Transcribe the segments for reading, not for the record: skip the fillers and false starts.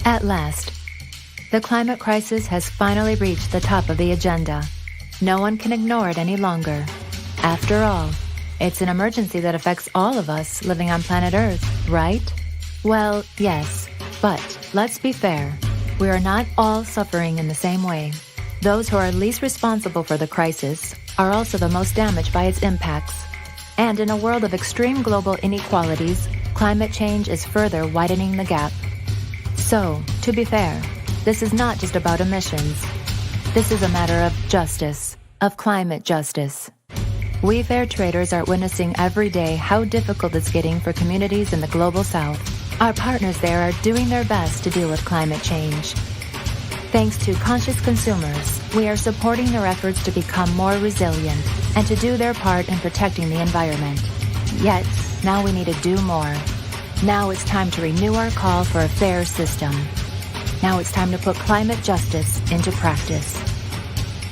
At last, the climate crisis has finally reached the top of the agenda. No one can ignore it any longer. After all, it's an emergency that affects all of us living on planet Earth, right? Well, yes, but let's be fair. We are not all suffering in the same way. Those who are least responsible for the crisis are also the most damaged by its impacts. And in a world of extreme global inequalities, climate change is further widening the gap. So, to be fair, this is not just about emissions. This is a matter of justice, of climate justice. We fair traders are witnessing every day how difficult it's getting for communities in the global south. Our partners there are doing their best to deal with climate change. Thanks to conscious consumers, we are supporting their efforts to become more resilient and to do their part in protecting the environment. Yet, now we need to do more. Now it's time to renew our call for a fair system. Now it's time to put climate justice into practice.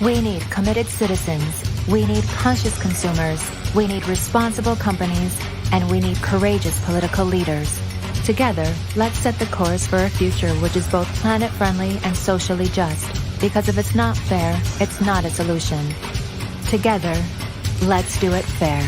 We need committed citizens. We need conscious consumers. We need responsible companies. And we need courageous political leaders. Together, let's set the course for a future which is both planet-friendly and socially just. Because if it's not fair, it's not a solution. Together, let's do it fair.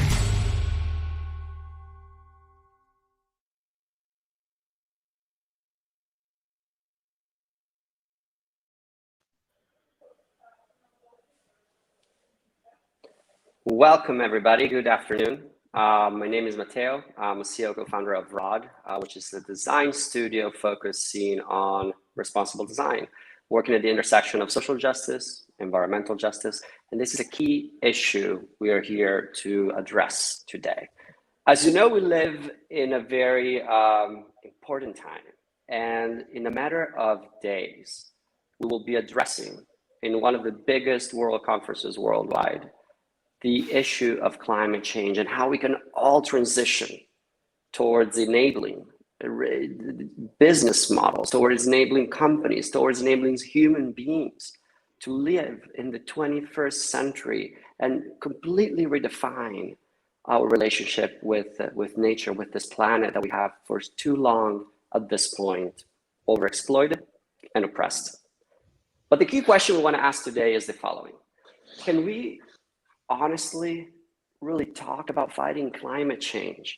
Welcome, everybody. Good afternoon. My name is Matteo. I'm a CEO co-founder of ROD, which is a design studio focusing on responsible design, working at the intersection of social justice, environmental justice, and this is a key issue we are here to address today. As you know, we live in a very important time, and in a matter of days, we will be addressing in one of the biggest world conferences worldwide the issue of climate change and how we can all transition towards enabling business models, towards enabling companies, towards enabling human beings to live in the 21st century and completely redefine our relationship with nature, with this planet that we have for too long at this point, overexploited and oppressed. But the key question we want to ask today is the following. Can we honestly really talk about fighting climate change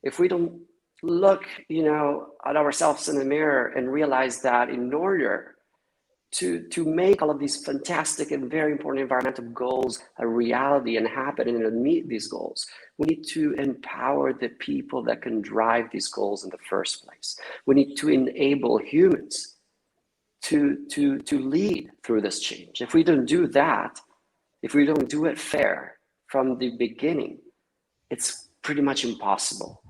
if we don't look at ourselves in the mirror and realize that in order to make all of these fantastic and very important environmental goals a reality and happen and meet these goals, we need to empower the people that can drive these goals in the first place. We need to enable humans to lead through this change. If we don't do that, if we don't do it fair from the beginning, it's pretty much impossible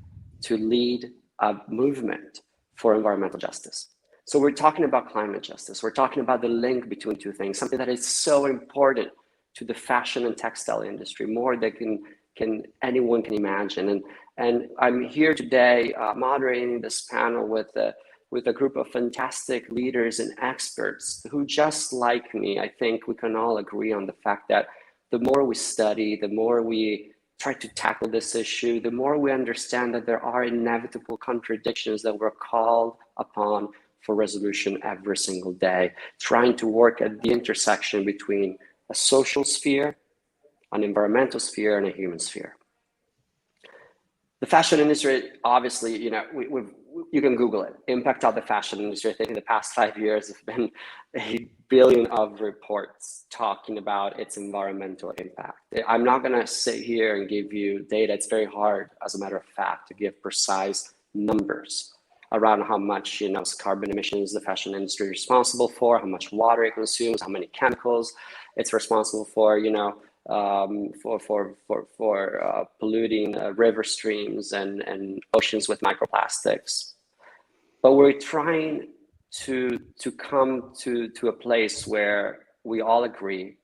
to lead a movement for environmental justice. So we're talking about climate justice. We're talking about the link between two things, something that is so important to the fashion and textile industry, more than anyone can imagine. And I'm here today moderating this panel with a group of fantastic leaders and experts who, just like me, I think we can all agree on the fact that the more we study, the more we try to tackle this issue, the more we understand that there are inevitable contradictions that we're called upon for resolution every single day, trying to work at the intersection between a social sphere, an environmental sphere, and a human sphere. The fashion industry, obviously, you can Google it, impact of the fashion industry. I think in the past 5 years, there have been 1 billion of reports talking about its environmental impact. I'm not gonna sit here and give you data. It's very hard, as a matter of fact, to give precise numbers around how much carbon emissions the fashion industry is responsible for, how much water it consumes, how many chemicals it's responsible for, polluting river streams and oceans with microplastics. But we're trying to come to a place where we all agree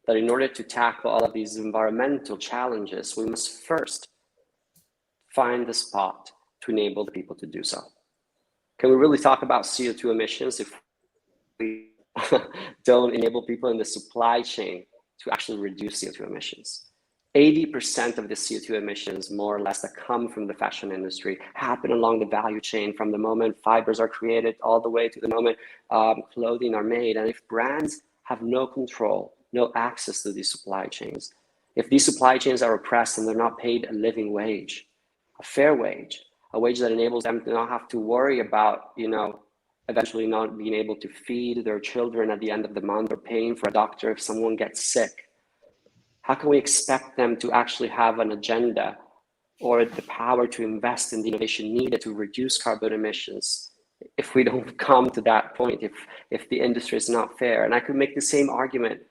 that in order to tackle all of these environmental challenges, we must first find the spot to enable the people to do so. Can we really talk about CO2 emissions if we don't enable people in the supply chain to actually reduce CO2 emissions? 80% of the CO2 emissions, more or less, that come from the fashion industry happen along the value chain, from the moment fibers are created all the way to the moment clothing are made. And if brands have no control, no access to these supply chains, if these supply chains are oppressed and they're not paid a living wage, a fair wage, a wage that enables them to not have to worry about, eventually not being able to feed their children at the end of the month, or paying for a doctor if someone gets sick, how can we expect them to actually have an agenda or the power to invest in the innovation needed to reduce carbon emissions if we don't come to that point, if the industry is not fair? And I could make the same argument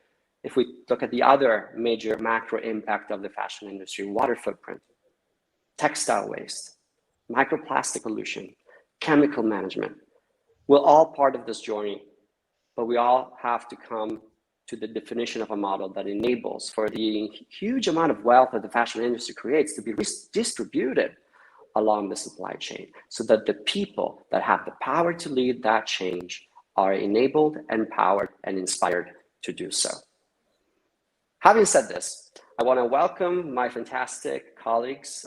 if we look at the other major macro impact of the fashion industry: water footprint, textile waste, microplastic pollution, chemical management. We're all part of this journey, but we all have to come to the definition of a model that enables for the huge amount of wealth that the fashion industry creates to be distributed along the supply chain, so that the people that have the power to lead that change are enabled, empowered, and inspired to do so. Having said this, I want to welcome my fantastic colleagues,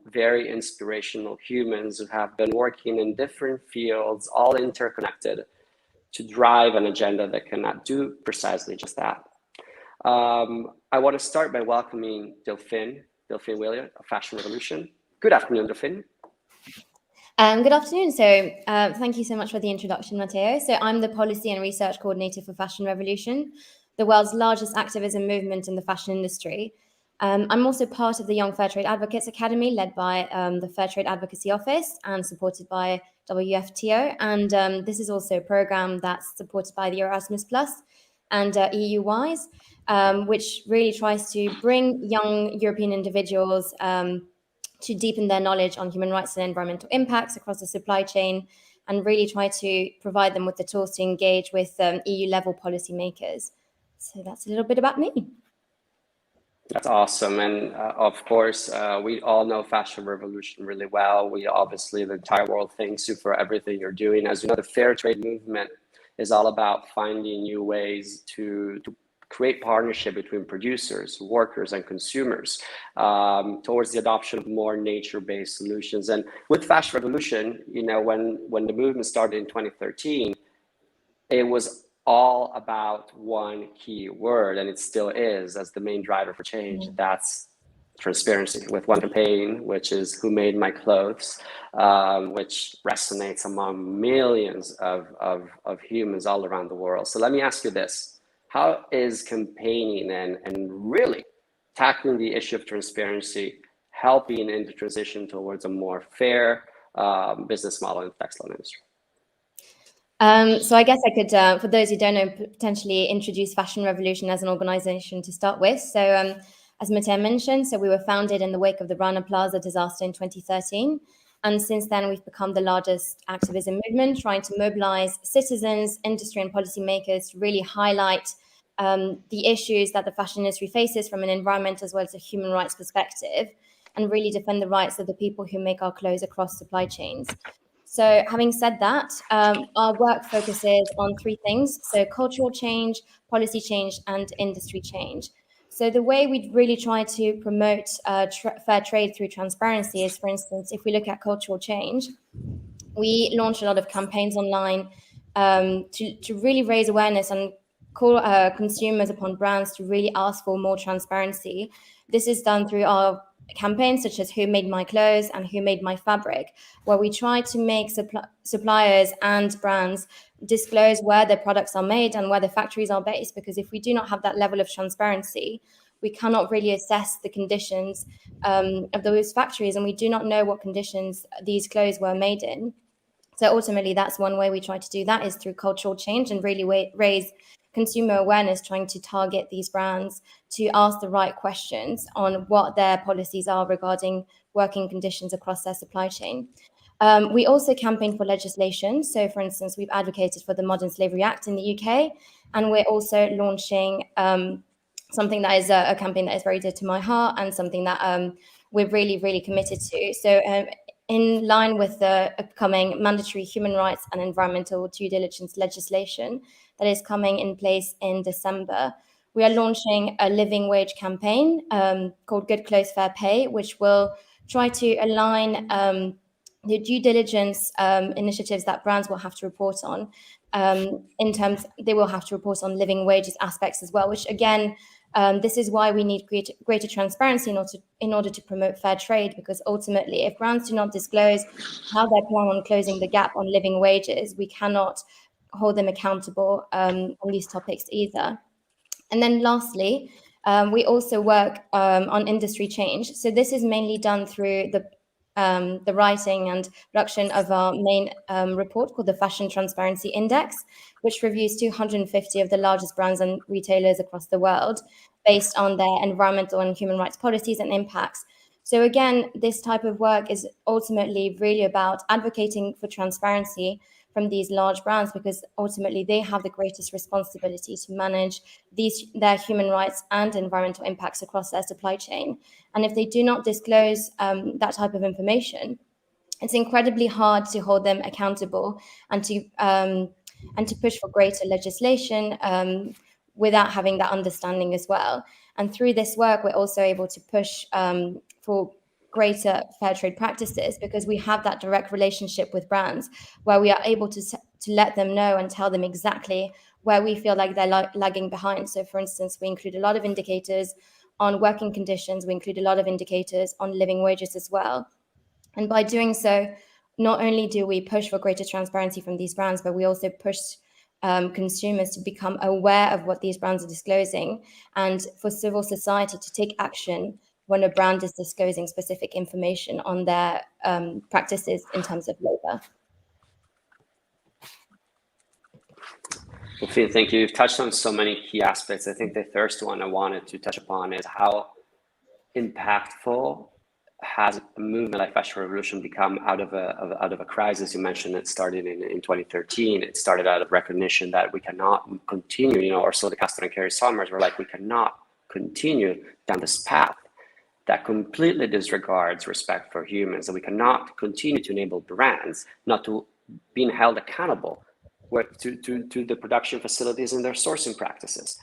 very inspirational humans who have been working in different fields, all interconnected, to drive an agenda that cannot do precisely just that. I want to start by welcoming Delphine Williams of Fashion Revolution. Good afternoon, Delphine. Good afternoon. So thank you so much for the introduction, Matteo. So I'm the Policy and Research Coordinator for Fashion Revolution, the world's largest activism movement in the fashion industry. I'm also part of the Young Fair Trade Advocates Academy, led by the Fair Trade Advocacy Office and supported by WFTO. And this is also a program that's supported by the Erasmus Plus and EU-Wise, which really tries to bring young European individuals to deepen their knowledge on human rights and environmental impacts across the supply chain, and really try to provide them with the tools to engage with EU-level policymakers. So that's a little bit about me. That's awesome. And of course, we all know Fashion Revolution really well. We obviously, the entire world thanks you for everything you're doing. As you know, the fair trade movement is all about finding new ways to create partnership between producers, workers, and consumers towards the adoption of more nature-based solutions. And with Fashion Revolution, when the movement started in 2013, it was all about one key word, and it still is, as the main driver for change. That's transparency, with one campaign, which is "Who Made My Clothes," which resonates among millions of humans all around the world. So let me ask you this: how is campaigning and really tackling the issue of transparency helping in the transition towards a more fair business model in the textile industry? So I guess I could, for those who don't know, potentially introduce Fashion Revolution as an organization to start with. So as Matteo mentioned, so we were founded in the wake of the Rana Plaza disaster in 2013. And since then, we've become the largest activism movement, trying to mobilize citizens, industry, and policymakers to really highlight the issues that the fashion industry faces from an environmental as well as a human rights perspective, and really defend the rights of the people who make our clothes across supply chains. So having said that, our work focuses on three things: so cultural change, policy change, and industry change. So the way we really try to promote fair trade through transparency is, for instance, if we look at cultural change, we launch a lot of campaigns online to really raise awareness and call consumers upon brands to really ask for more transparency. This is done through our campaigns such as "Who Made My Clothes" and "Who Made My Fabric," where we try to make suppliers and brands disclose where their products are made and where the factories are based, because if we do not have that level of transparency, we cannot really assess the conditions of those factories, and we do not know what conditions these clothes were made in. So ultimately, that's one way we try to do that, is through cultural change and really raise consumer awareness, trying to target these brands to ask the right questions on what their policies are regarding working conditions across their supply chain. We also campaign for legislation. So, for instance, we've advocated for the Modern Slavery Act in the UK, and we're also launching something that is a campaign that is very dear to my heart and something that we're really, really committed to. So in line with the upcoming mandatory human rights and environmental due diligence legislation that is coming in place in December, we are launching a living wage campaign called Good Clothes Fair Pay, which will try to align the due diligence initiatives that brands will have to report on. In terms, they will have to report on living wages aspects as well, which again, this is why we need greater transparency in order to promote fair trade, because ultimately, if brands do not disclose how they plan on closing the gap on living wages, we cannot hold them accountable on these topics either. And then lastly, we also work on industry change. So this is mainly done through the writing and production of our main report called the Fashion Transparency Index, which reviews 250 of the largest brands and retailers across the world based on their environmental and human rights policies and impacts. So again, this type of work is ultimately really about advocating for transparency from these large brands, because ultimately they have the greatest responsibility to manage their human rights and environmental impacts across their supply chain. And if they do not disclose that type of information, it's incredibly hard to hold them accountable and to push for greater legislation without having that understanding as well. And through this work, we're also able to push for greater fair trade practices, because we have that direct relationship with brands where we are able to let them know and tell them exactly where we feel like they're lagging behind. So for instance, we include a lot of indicators on working conditions. We include a lot of indicators on living wages as well. And by doing so, not only do we push for greater transparency from these brands, but we also push consumers to become aware of what these brands are disclosing, and for civil society to take action when a brand is disclosing specific information on their practices in terms of labor. Well, Fia, thank you. You've touched on so many key aspects. I think the first one I wanted to touch upon is how impactful has a movement like Fashion Revolution become out of a crisis. You mentioned it started in 2013. It started out of recognition that we cannot continue, or so the Castor and Carey Summers were like, we cannot continue down this path that completely disregards respect for humans, and we cannot continue to enable brands not to being held accountable to the production facilities and their sourcing practices.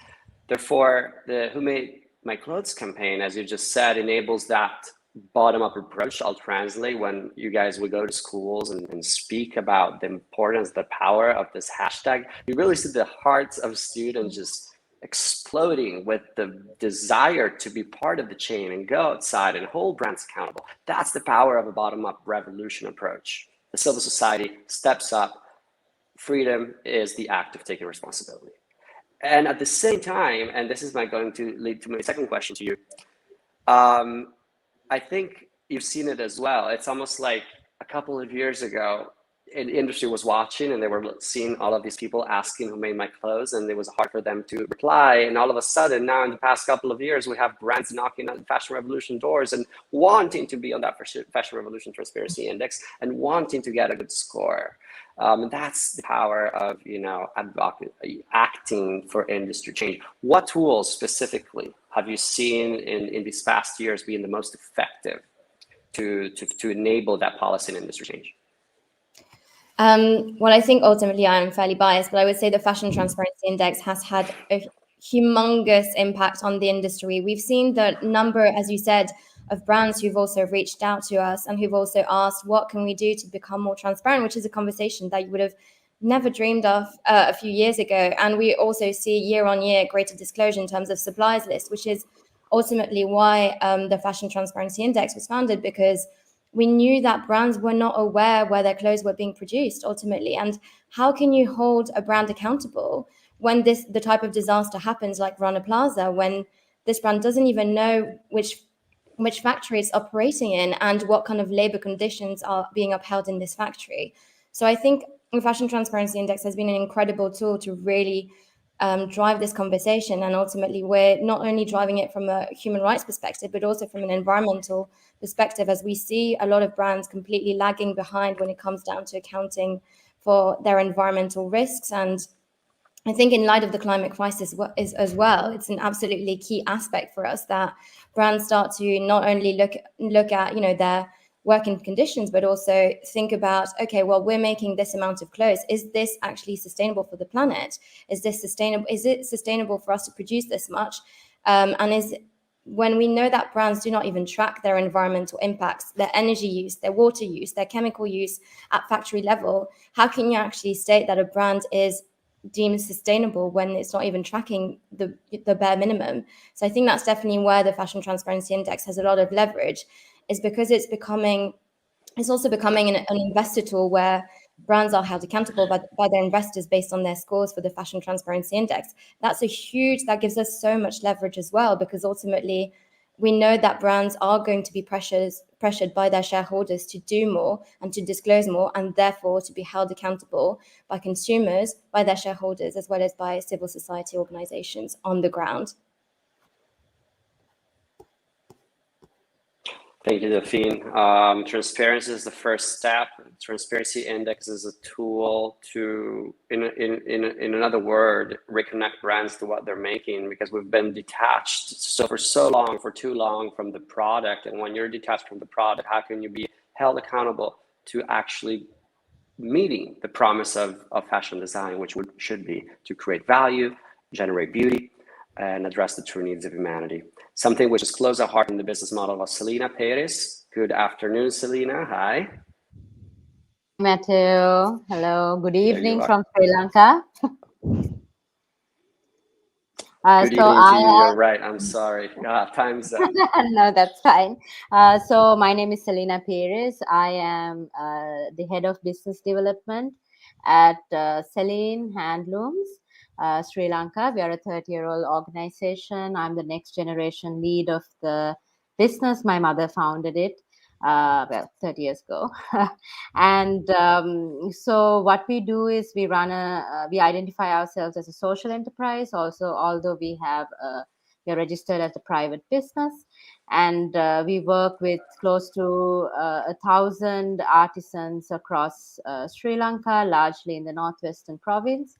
Therefore, the Who Made My Clothes campaign, as you just said, enables that bottom-up approach. I'll translate. When you guys would go to schools and speak about the importance, the power of this hashtag, you really see the hearts of students just exploding with the desire to be part of the chain and go outside and hold brands accountable. That's the power of a bottom-up revolution approach. The civil society steps up. Freedom is the act of taking responsibility. And at the same time, and this is going to lead to my second question to you, I think you've seen it as well. It's almost like a couple of years ago, the industry was watching and they were seeing all of these people asking who made my clothes, and it was hard for them to reply. And all of a sudden, now in the past couple of years, we have brands knocking on Fashion Revolution doors and wanting to be on that Fashion Revolution Transparency Index and wanting to get a good score. And that's the power of acting for industry change. What tools specifically have you seen in these past years being the most effective to enable that policy and industry change? Well, I think ultimately I am fairly biased, but I would say the Fashion Transparency Index has had a humongous impact on the industry. We've seen the number, as you said, of brands who've also reached out to us and who've also asked, what can we do to become more transparent, which is a conversation that you would have never dreamed of a few years ago. And we also see year on year greater disclosure in terms of suppliers list, which is ultimately why the Fashion Transparency Index was founded, because we knew that brands were not aware where their clothes were being produced ultimately. And how can you hold a brand accountable when the type of disaster happens like Rana Plaza, when this brand doesn't even know which factory it's operating in and what kind of labor conditions are being upheld in this factory? So I think the Fashion Transparency Index has been an incredible tool to really drive this conversation. And ultimately, we're not only driving it from a human rights perspective, but also from an environmental perspective, as we see a lot of brands completely lagging behind when it comes down to accounting for their environmental risks. And I think in light of the climate crisis as well, it's an absolutely key aspect for us that brands start to not only look at their working conditions, but also think about, okay, well, we're making this amount of clothes. Is this actually sustainable for the planet? Is this sustainable? Is it sustainable for us to produce this much? When we know that brands do not even track their environmental impacts, their energy use, their water use, their chemical use at factory level, how can you actually state that a brand is deemed sustainable when it's not even tracking the bare minimum? So I think that's definitely where the Fashion Transparency Index has a lot of leverage, is because it's also becoming an investor tool where brands are held accountable by their investors based on their scores for the Fashion Transparency Index. That gives us so much leverage as well, because ultimately we know that brands are going to be pressured by their shareholders to do more and to disclose more, and therefore to be held accountable by consumers, by their shareholders, as well as by civil society organizations on the ground. Thank you, Delphine. Transparency is the first step. Transparency Index is a tool to, in another word, reconnect brands to what they're making, because we've been detached for too long from the product. And when you're detached from the product, how can you be held accountable to actually meeting the promise of fashion design, which should be to create value, generate beauty, and address the true needs of humanity. Something which is close at heart in the business model of Selena Perez. Good afternoon, Selena. Hi. Matteo. Hello. Good evening from Sri Lanka. Good evening to you. You're right. I'm sorry. Time's up. No, that's fine. So my name is Selena Perez. I am the head of business development at Selene Handlooms, Sri Lanka. We are a 30-year-old organization. I'm the next generation lead of the business. My mother founded it 30 years ago. And so what we do is we identify ourselves as a social enterprise also, although we are registered as a private business. And we work with close to 1,000 artisans across Sri Lanka, largely in the northwestern province.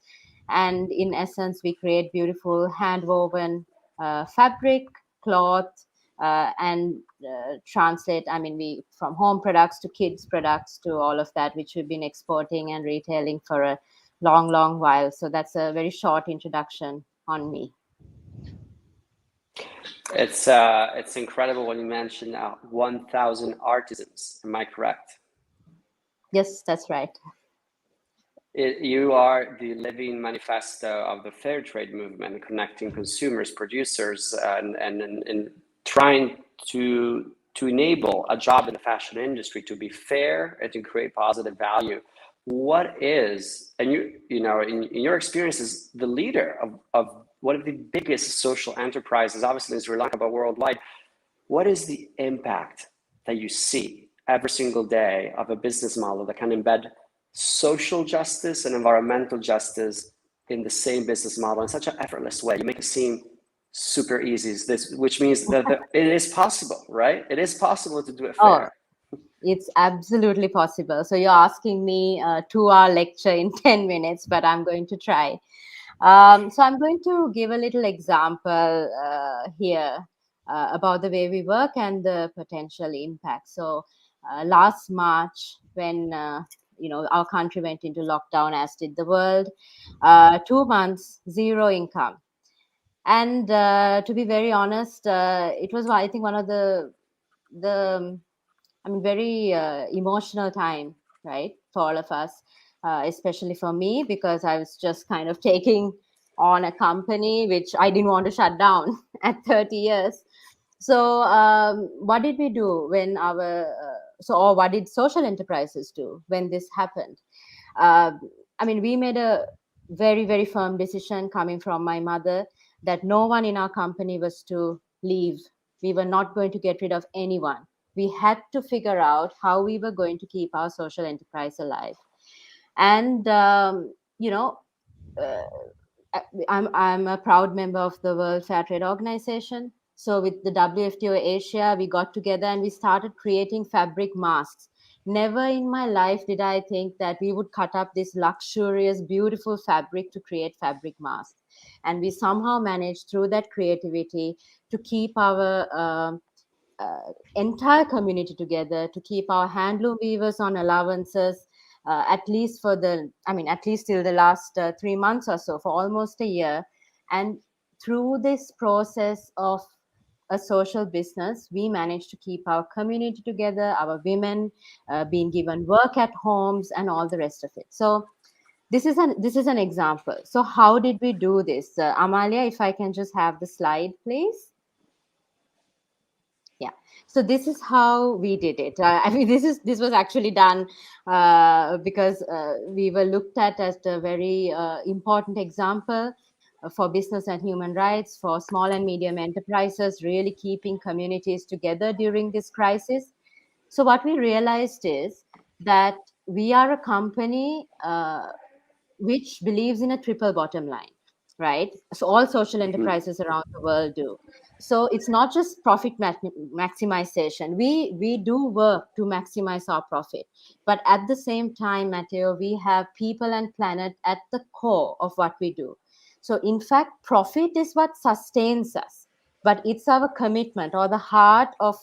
And in essence, we create beautiful hand-woven fabric, cloth, and translate, we from home products to kids products to all of that, which we've been exporting and retailing for a long while. So that's a very short introduction on me. It's incredible when you mention 1,000 artisans. Am I correct? Yes, that's right. You are the living manifesto of the fair trade movement, connecting consumers, producers, and trying to enable a job in the fashion industry to be fair and to create positive value. What is, and you know, in your experience as the leader of one of the biggest social enterprises, obviously in Sri Lanka, but worldwide, what is the impact that you see every single day of a business model that can embed social justice and environmental justice in the same business model in such an effortless way? You make it seem super easy, which means that it is possible, right? It is possible to do it fair. Oh, it's absolutely possible. So you're asking me a 2-hour lecture in 10 minutes, but I'm going to try. So I'm going to give a little example here about the way we work and the potential impact. So last March, when our country went into lockdown, as did the world, 2 months, zero income. And to be very honest, it was, I think, one of the very emotional time, right, for all of us, especially for me, because I was just kind of taking on a company which I didn't want to shut down at 30 years. So what did we do when or what did social enterprises do when this happened? We made a very, very firm decision coming from my mother that no one in our company was to leave. We were not going to get rid of anyone. We had to figure out how we were going to keep our social enterprise alive. And, I'm a proud member of the World Fair Trade Organization. So with the WFTO Asia, we got together and we started creating fabric masks. Never in my life did I think that we would cut up this luxurious, beautiful fabric to create fabric masks. And we somehow managed through that creativity to keep our entire community together to keep our handloom weavers on allowances, at least till the last 3 months or so, for almost a year. And through this process of a social business, we managed to keep our community together, our women being given work at homes and all the rest of it. So this is an example. So how did we do this? Amalia, if I can just have the slide, please. Yeah. So this is how we did it. I mean, this was actually done because we were looked at as a very important example for business and human rights, for small and medium enterprises, really keeping communities together during this crisis. So what we realized is that we are a company which believes in a triple bottom line, right? So all social enterprises around the world do. So it's not just profit maximization. We do work to maximize our profit, but at the same time, Matteo, we have people and planet at the core of what we do. So in fact, profit is what sustains us, but it's our commitment or the heart of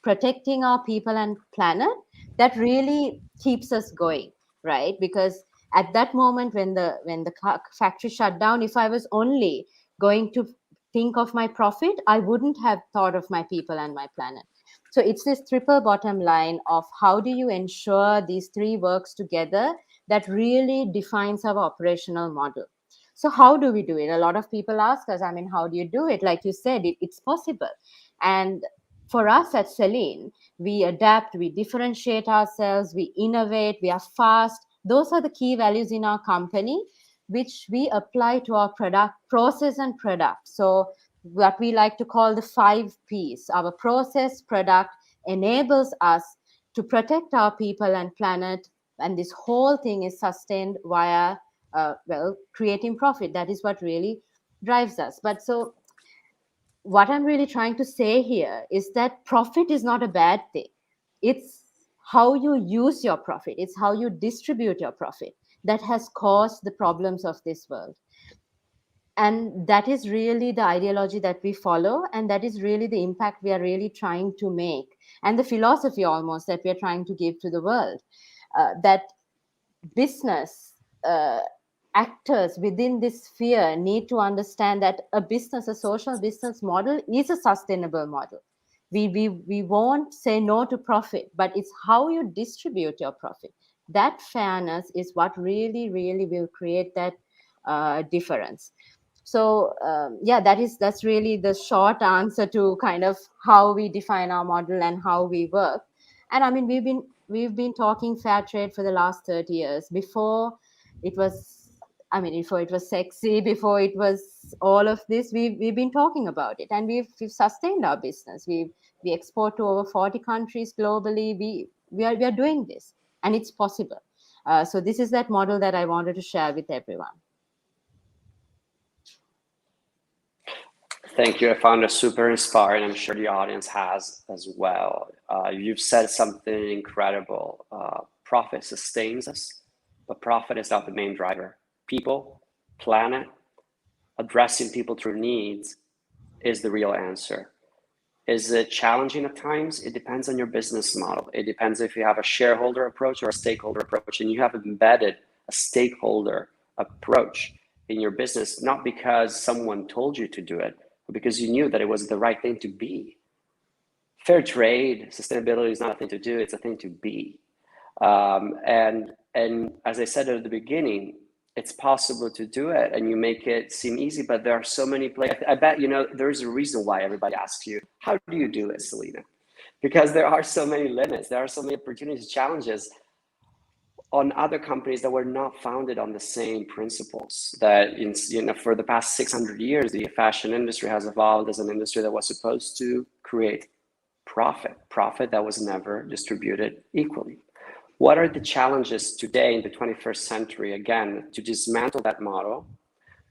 protecting our people and planet that really keeps us going, right? Because at that moment when the factory shut down, if I was only going to think of my profit, I wouldn't have thought of my people and my planet. So it's this triple bottom line of how do you ensure these three works together that really defines our operational model. So how do we do it? A lot of people ask us, I mean, how do you do it? Like you said, it's possible. And for us at Selene, we adapt, we differentiate ourselves, we innovate, we are fast. Those are the key values in our company, which we apply to our product, process and product. So what we like to call the 5 Ps, our process, product enables us to protect our people and planet. And this whole thing is sustained via, creating profit. That is what really drives us. But so what I'm really trying to say here is that profit is not a bad thing. It's how you use your profit. It's how you distribute your profit that has caused the problems of this world. And that is really the ideology that we follow. And that is really the impact we are really trying to make. And the philosophy almost that we are trying to give to the world, that business actors within this sphere need to understand that a social business model is a sustainable model. We won't say no to profit, but it's how you distribute your profit. That fairness is what really, really will create that difference. So that's really the short answer to kind of how we define our model and how we work. And I mean, we've been talking fair trade for the last 30 years. Before it was sexy, before it was all of this, we've been talking about it, and we've sustained our business. We export to over 40 countries globally. We are doing this, and it's possible. So this is that model that I wanted to share with everyone. Thank you. I found it super inspiring. I'm sure the audience has as well. You've said something incredible. Profit sustains us, but profit is not the main driver. People, planet, addressing people through needs is the real answer. Is it challenging at times? It depends on your business model. It depends if you have a shareholder approach or a stakeholder approach, and you have embedded a stakeholder approach in your business, not because someone told you to do it, but because you knew that it was the right thing to be. Fair trade, sustainability is not a thing to do, it's a thing to be. And as I said at the beginning, it's possible to do it and you make it seem easy, but there are so many places. I bet, there's a reason why everybody asks you, how do you do it, Selena? Because there are so many limits, there are so many opportunities, challenges on other companies that were not founded on the same principles. That for the past 600 years, the fashion industry has evolved as an industry that was supposed to create profit that was never distributed equally. What are the challenges today in the 21st century, again, to dismantle that model?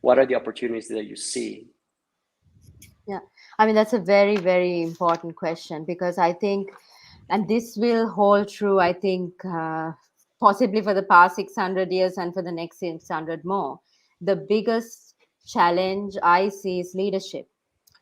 What are the opportunities that you see? Yeah, I mean, that's a very, very important question, because I think, and this will hold true, I think, possibly for the past 600 years and for the next 600 more. The biggest challenge I see is leadership,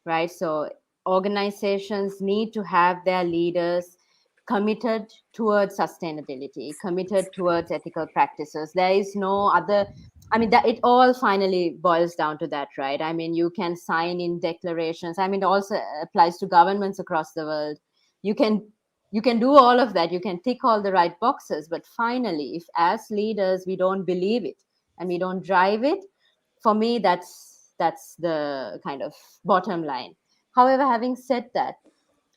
right? So organizations need to have their leaders committed towards sustainability, committed towards ethical practices. There is no other. I mean, that it all finally boils down to that, right? I mean, you can sign in declarations. I mean, it also applies to governments across the world. You can do all of that. You can tick all the right boxes. But finally, if as leaders we don't believe it and we don't drive it, for me, that's the kind of bottom line. However, having said that,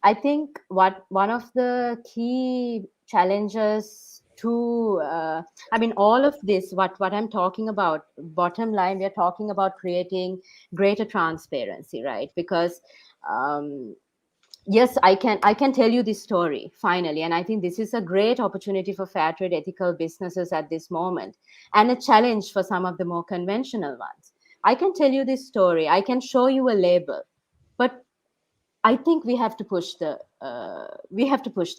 I think one of the key challenges to, I mean, all of this, what I'm talking about, bottom line, we're talking about creating greater transparency, right? Because yes, I can tell you this story finally, and I think this is a great opportunity for fair trade ethical businesses at this moment, and a challenge for some of the more conventional ones. I can tell you this story. I can show you a label, but I think we have to push the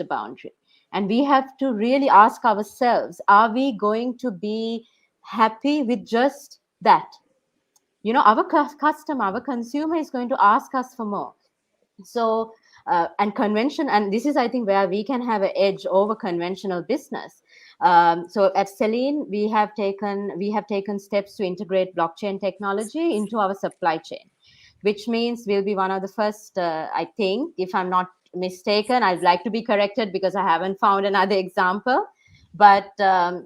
boundary, and we have to really ask ourselves: are we going to be happy with just that? You know, our customer, our consumer is going to ask us for more. So, and convention, and this is, I think, where we can have an edge over conventional business. So at Selene, we have taken steps to integrate blockchain technology into our supply chain, which means we'll be one of the first, I think, if I'm not mistaken, I'd like to be corrected because I haven't found another example, but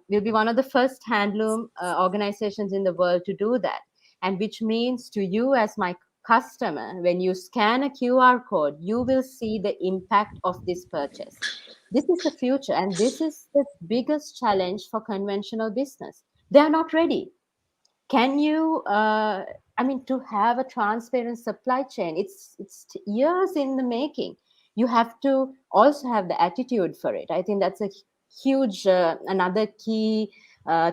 we'll be one of the first handloom organizations in the world to do that. And which means to you as my customer, when you scan a QR code, you will see the impact of this purchase. This is the future, and this is the biggest challenge for conventional business. They are not ready. Can you I mean, to have a transparent supply chain, it's years in the making. You have to also have the attitude for it. I think that's a huge another key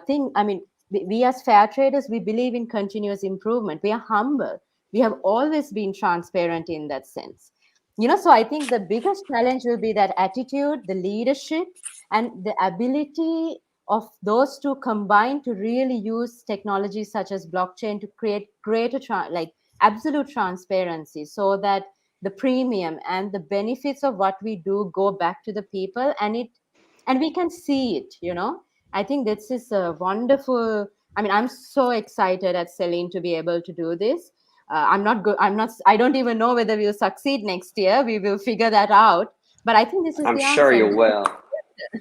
thing. I mean, we as fair traders, we believe in continuous improvement. We are humble. We have always been transparent in that sense. You know, so I think the biggest challenge will be that attitude, the leadership, and the ability of those two combined to really use technologies such as blockchain to create greater like absolute transparency, so that the premium and the benefits of what we do go back to the people, and we can see it. You know, I think this is a wonderful. I mean, I'm so excited at Selene to be able to do this. I'm not good. I don't even know whether we'll succeed next year. We will figure that out. But I think this is I'm the sure answer. you will. Yeah.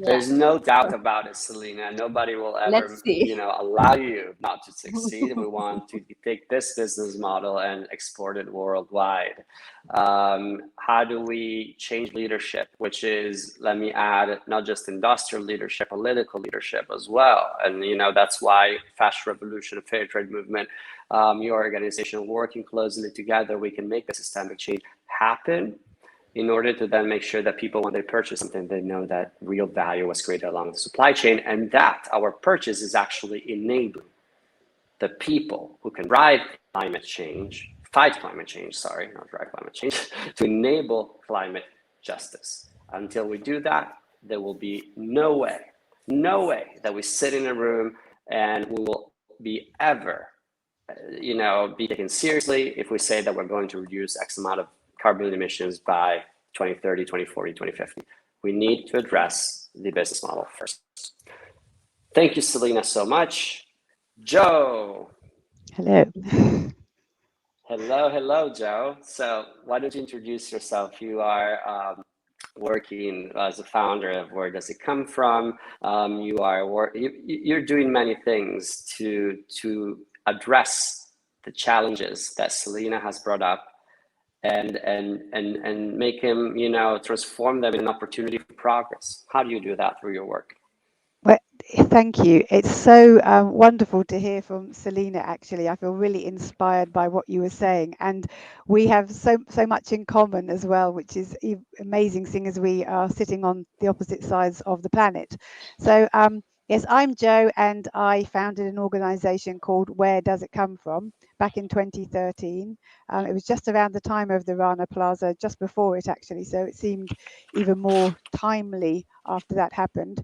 There's no doubt about it, Selena. Nobody will ever, Let's see. allow you not to succeed. We want to take this business model and export it worldwide. How do we change leadership? Which is, let me add, not just industrial leadership, political leadership as well. And that's why Fashion Revolution, Fair Trade Movement, your organization, working closely together, we can make a systemic change happen, in order to then make sure that people, when they purchase something, they know that real value was created along the supply chain, and that our purchase is actually enabling the people who can fight climate change, not drive climate change, to enable climate justice. Until we do that, there will be no way that we sit in a room and we will be ever, be taken seriously if we say that we're going to reduce X amount of carbon emissions by 2030, 2040, 2050. We need to address the business model first. Thank you, Selena, so much. Joe. Hello. Hello, Joe. So why don't you introduce yourself? You are working as a founder of Where Does It Come From? You're doing many things to address the challenges that Selena has brought up, and make him, transform them in an opportunity for progress. How do you do that through your work? Well, thank you. It's so wonderful to hear from Selena. Actually, I feel really inspired by what you were saying, and we have so much in common as well, which is amazing, seeing as we are sitting on the opposite sides of the planet. So yes, I'm Joe, and I founded an organization called Where Does It Come From back in 2013. It was just around the time of the Rana Plaza, just before it actually, so it seemed even more timely after that happened.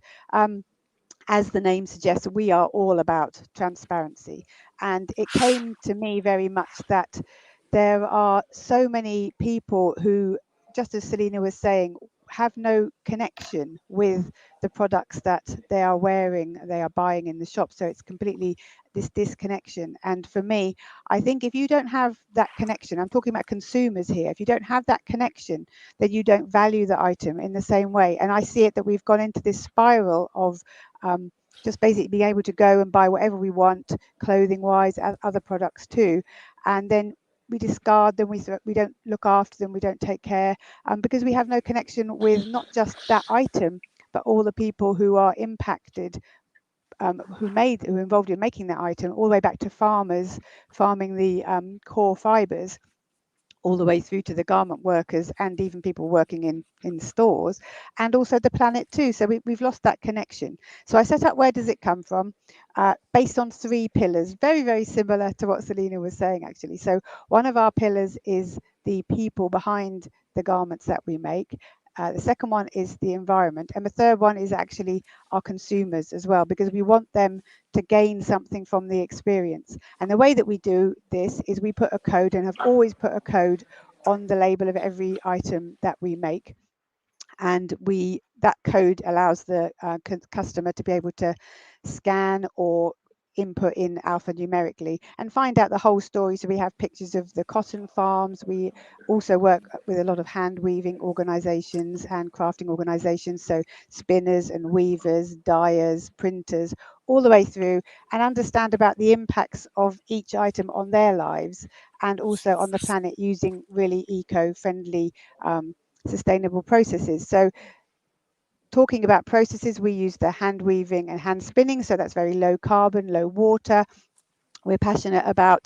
As the name suggests, we are all about transparency, and it came to me very much that there are so many people who, just as Selena was saying, have no connection with the products that they are wearing, they are buying in the shop. So it's completely this disconnection. And for me, I think if you don't have that connection, I'm talking about consumers here, if you don't have that connection, then you don't value the item in the same way. And I see it that we've gone into this spiral of just basically being able to go and buy whatever we want, clothing wise, other products too. And then we discard them, we don't look after them, we don't take care, because we have no connection with not just that item, but all the people who are impacted, who are involved in making that item, all the way back to farmers farming the core fibers, all the way through to the garment workers and even people working in stores, and also the planet too. So we've lost that connection. So I set up Where Does It Come From, based on 3 pillars, very, very similar to what Selena was saying actually. So one of our pillars is the people behind the garments that we make. The second one is the environment, and the third one is actually our consumers as well, because we want them to gain something from the experience. And the way that we do this is we put a code, and have always put a code on the label of every item that we make. And that code allows the customer to be able to scan or input in alphanumerically and find out the whole story. So we have pictures of the cotton farms. We also work with a lot of hand weaving organizations, handcrafting organizations, so spinners and weavers, dyers, printers, all the way through, and understand about the impacts of each item on their lives and also on the planet, using really eco-friendly sustainable processes. So talking about processes, we use the hand weaving and hand spinning, so that's very low carbon, low water. We're passionate about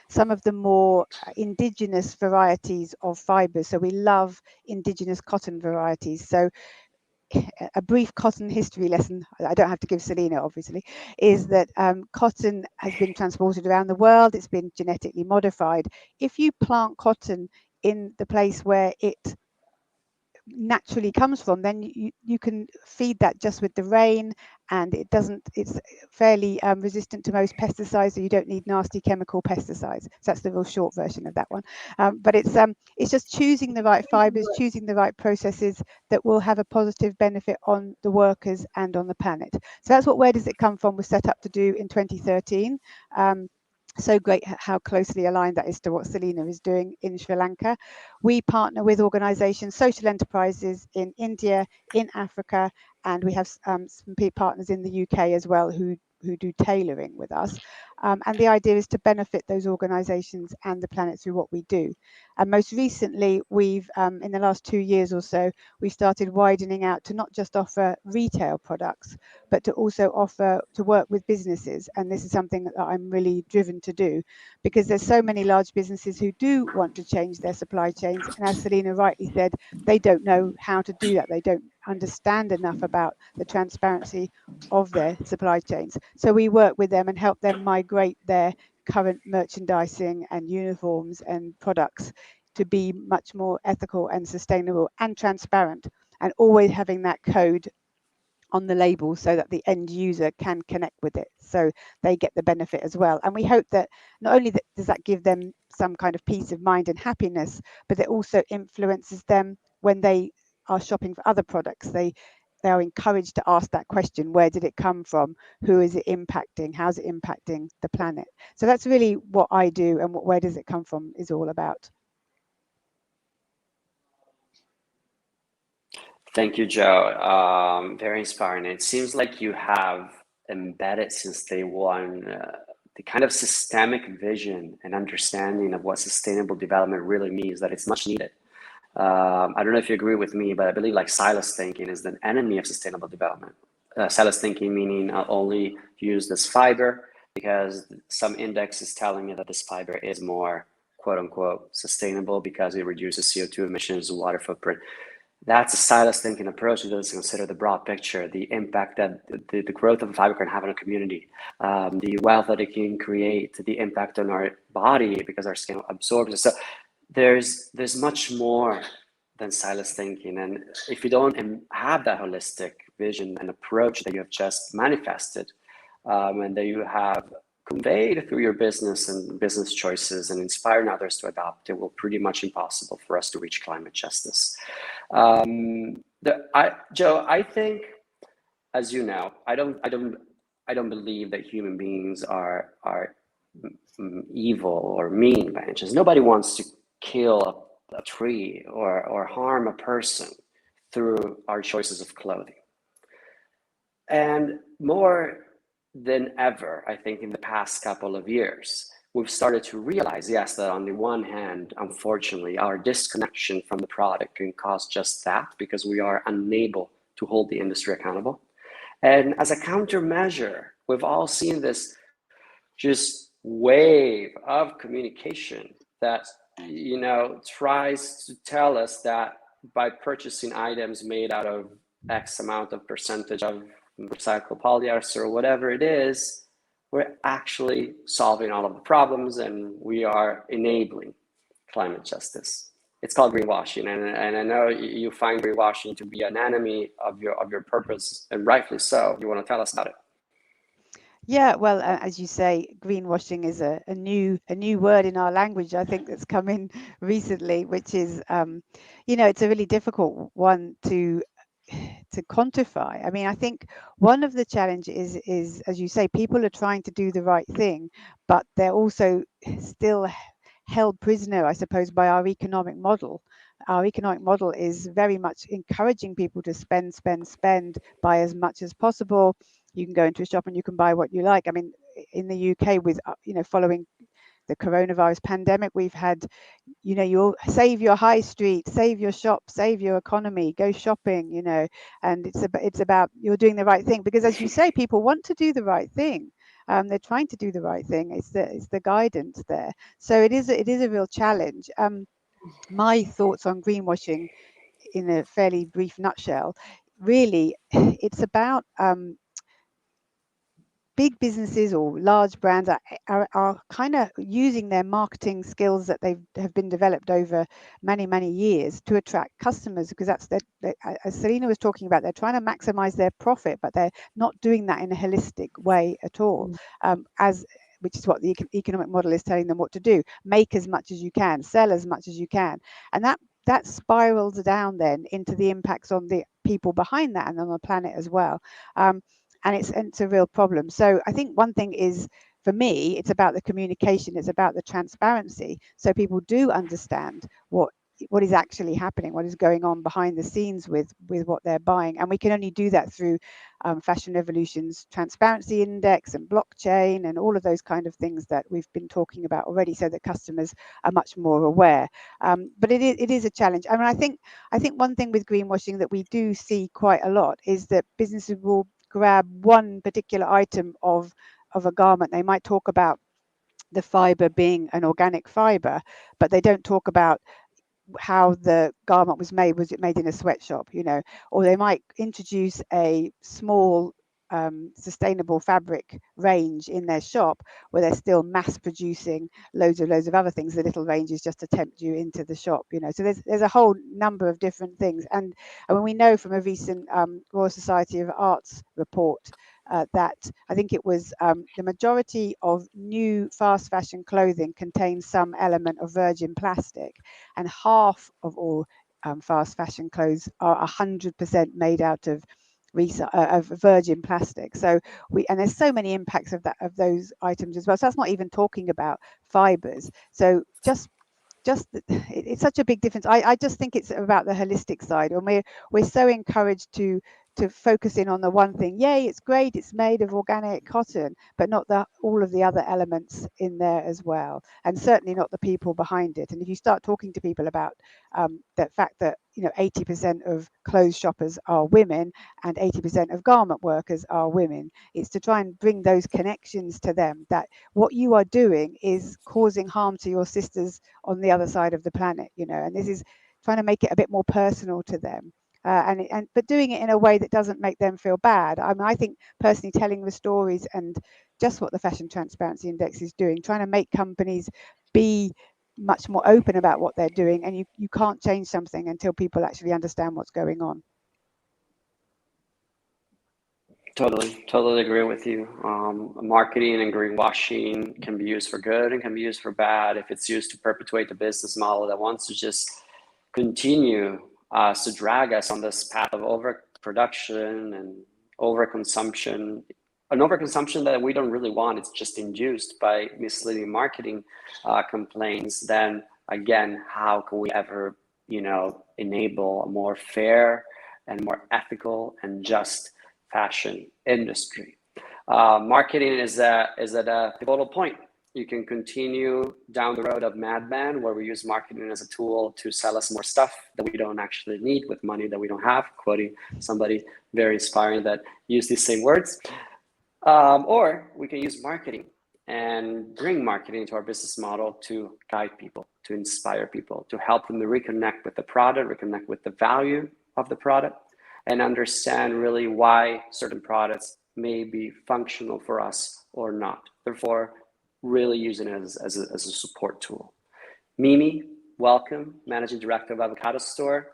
some of the more indigenous varieties of fibers, so we love indigenous cotton varieties. So a brief cotton history lesson, I don't have to give Selena obviously, is that cotton has been transported around the world, it's been genetically modified. If you plant cotton in the place where it naturally comes from, then you can feed that just with the rain, and it's fairly resistant to most pesticides, so you don't need nasty chemical pesticides. So that's the real short version of that one. But it's just choosing the right fibers, choosing the right processes that will have a positive benefit on the workers and on the planet. So that's what Where Does It Come From was set up to do in 2013. So great how closely aligned that is to what Selena is doing in Sri Lanka. We partner with organizations, social enterprises in India, in Africa, and we have some partners in the UK as well who do tailoring with us. And the idea is to benefit those organizations and the planet through what we do. And most recently, we've, in the last 2 years or so, we started widening out to not just offer retail products, but to also offer to work with businesses. And this is something that I'm really driven to do, because there's so many large businesses who do want to change their supply chains. And as Selena rightly said, they don't know how to do that. They don't understand enough about the transparency of their supply chains. So we work with them and help them migrate their current merchandising and uniforms and products to be much more ethical and sustainable and transparent, and always having that code on the label so that the end user can connect with it, so they get the benefit as well. And we hope that not only does that give them some kind of peace of mind and happiness, but it also influences them when they are shopping for other products. They are encouraged to ask that question: where did it come from? Who is it impacting? How's it impacting the planet? So that's really what I do, and what Where Does It Come From is all about. Thank you, Joe. Very inspiring. It seems like you have embedded since day one the kind of systemic vision and understanding of what sustainable development really means, that it's much needed. I don't know if you agree with me, but I believe like silos thinking is the enemy of sustainable development. Silos thinking meaning I'll only use this fiber because some index is telling me that this fiber is more quote unquote sustainable because it reduces CO2 emissions, water footprint. That's a silos thinking approach that doesn't consider the broad picture, the impact that the growth of a fiber can have on a community, the wealth that it can create, the impact on our body because our skin absorbs it. So there's much more than silos thinking. And if you don't have that holistic vision and approach that you have just manifested, and that you have conveyed through your business and business choices and inspiring others to adopt, it will pretty much impossible for us to reach climate justice. Joe, I think, as you know, I don't believe that human beings are evil or mean by any chance. Nobody wants to kill a tree or harm a person through our choices of clothing. And more than ever, I think in the past couple of years, we've started to realize, yes, that on the one hand, unfortunately, our disconnection from the product can cause just that, because we are unable to hold the industry accountable. And as a countermeasure, we've all seen this just wave of communication that, you know, tries to tell us that by purchasing items made out of X amount of percentage of recycled polyester or whatever it is, we're actually solving all of the problems and we are enabling climate justice. It's called greenwashing, and I know you find greenwashing to be an enemy of your purpose, and rightfully so. You want to tell us about it? Yeah, well, as you say, greenwashing is a new word in our language, I think, that's come in recently, which is, you know, it's a really difficult one to quantify. I mean, I think one of the challenges is, as you say, people are trying to do the right thing, but they're also still held prisoner, I suppose, by our economic model. Our economic model is very much encouraging people to spend, buy as much as possible. You can go into a shop and you can buy what you like. I mean, in the UK, with, you know, following the coronavirus pandemic, we've had, you know, you'll save your high street, save your shop, save your economy, go shopping, you know, and it's about you're doing the right thing, because, as you say, people want to do the right thing. They're trying to do the right thing. It's the guidance there. So it is a real challenge. My thoughts on greenwashing, in a fairly brief nutshell, really, it's about big businesses or large brands are kind of using their marketing skills that have been developed over many years to attract customers, because that's as Selena was talking about, they're trying to maximize their profit, but they're not doing that in a holistic way at all, which is what the economic model is telling them what to do. Make as much as you can, sell as much as you can, and that spirals down then into the impacts on the people behind that and on the planet as well. And it's a real problem. So I think one thing is, for me, it's about the communication, it's about the transparency, so people do understand what is actually happening, what is going on behind the scenes with what they're buying. And we can only do that through Fashion Revolution's transparency index and blockchain and all of those kind of things that we've been talking about already, so that customers are much more aware. But it is a challenge. I mean, I think one thing with greenwashing that we do see quite a lot is that businesses will grab one particular item of a garment. They might talk about the fiber being an organic fiber, but they don't talk about how the garment was made. Was it made in a sweatshop, you know? Or they might introduce a small sustainable fabric range in their shop where they're still mass producing loads of other things. The little range is just to tempt you into the shop, you know. So there's a whole number of different things, and when we know from a recent Royal Society of Arts report that I think it was the majority of new fast fashion clothing contains some element of virgin plastic, and half of all fast fashion clothes are 100% made out of virgin plastic. So there's so many impacts of those items as well. So that's not even talking about fibers. So it's such a big difference. I just think it's about the holistic side, and we're so encouraged to focus in on the one thing. Yay, it's great, it's made of organic cotton, but not all of the other elements in there as well, and certainly not the people behind it. And if you start talking to people about the fact that, you know, 80% of clothes shoppers are women and 80% of garment workers are women, it's to try and bring those connections to them, that what you are doing is causing harm to your sisters on the other side of the planet, you know. And this is trying to make it a bit more personal to them. But doing it in a way that doesn't make them feel bad. I mean, I think personally, telling the stories and just what the Fashion Transparency Index is doing, trying to make companies be much more open about what they're doing, and you can't change something until people actually understand what's going on. Totally agree with you. Marketing and greenwashing can be used for good and can be used for bad. If it's used to perpetuate the business model that wants to just continue to drag us on this path of overproduction and overconsumption, an overconsumption that we don't really want, it's just induced by misleading marketing campaigns, then again, how can we ever, enable a more fair and more ethical and just fashion industry? Marketing is at a pivotal point. You can continue down the road of madman, where we use marketing as a tool to sell us more stuff that we don't actually need with money that we don't have, quoting somebody very inspiring that used these same words. Or we can use marketing and bring marketing into our business model to guide people, to inspire people, to help them to reconnect with the product, reconnect with the value of the product, and understand really why certain products may be functional for us or not. Therefore, really using it as a support tool. Mimi, welcome, Managing Director of Avocado Store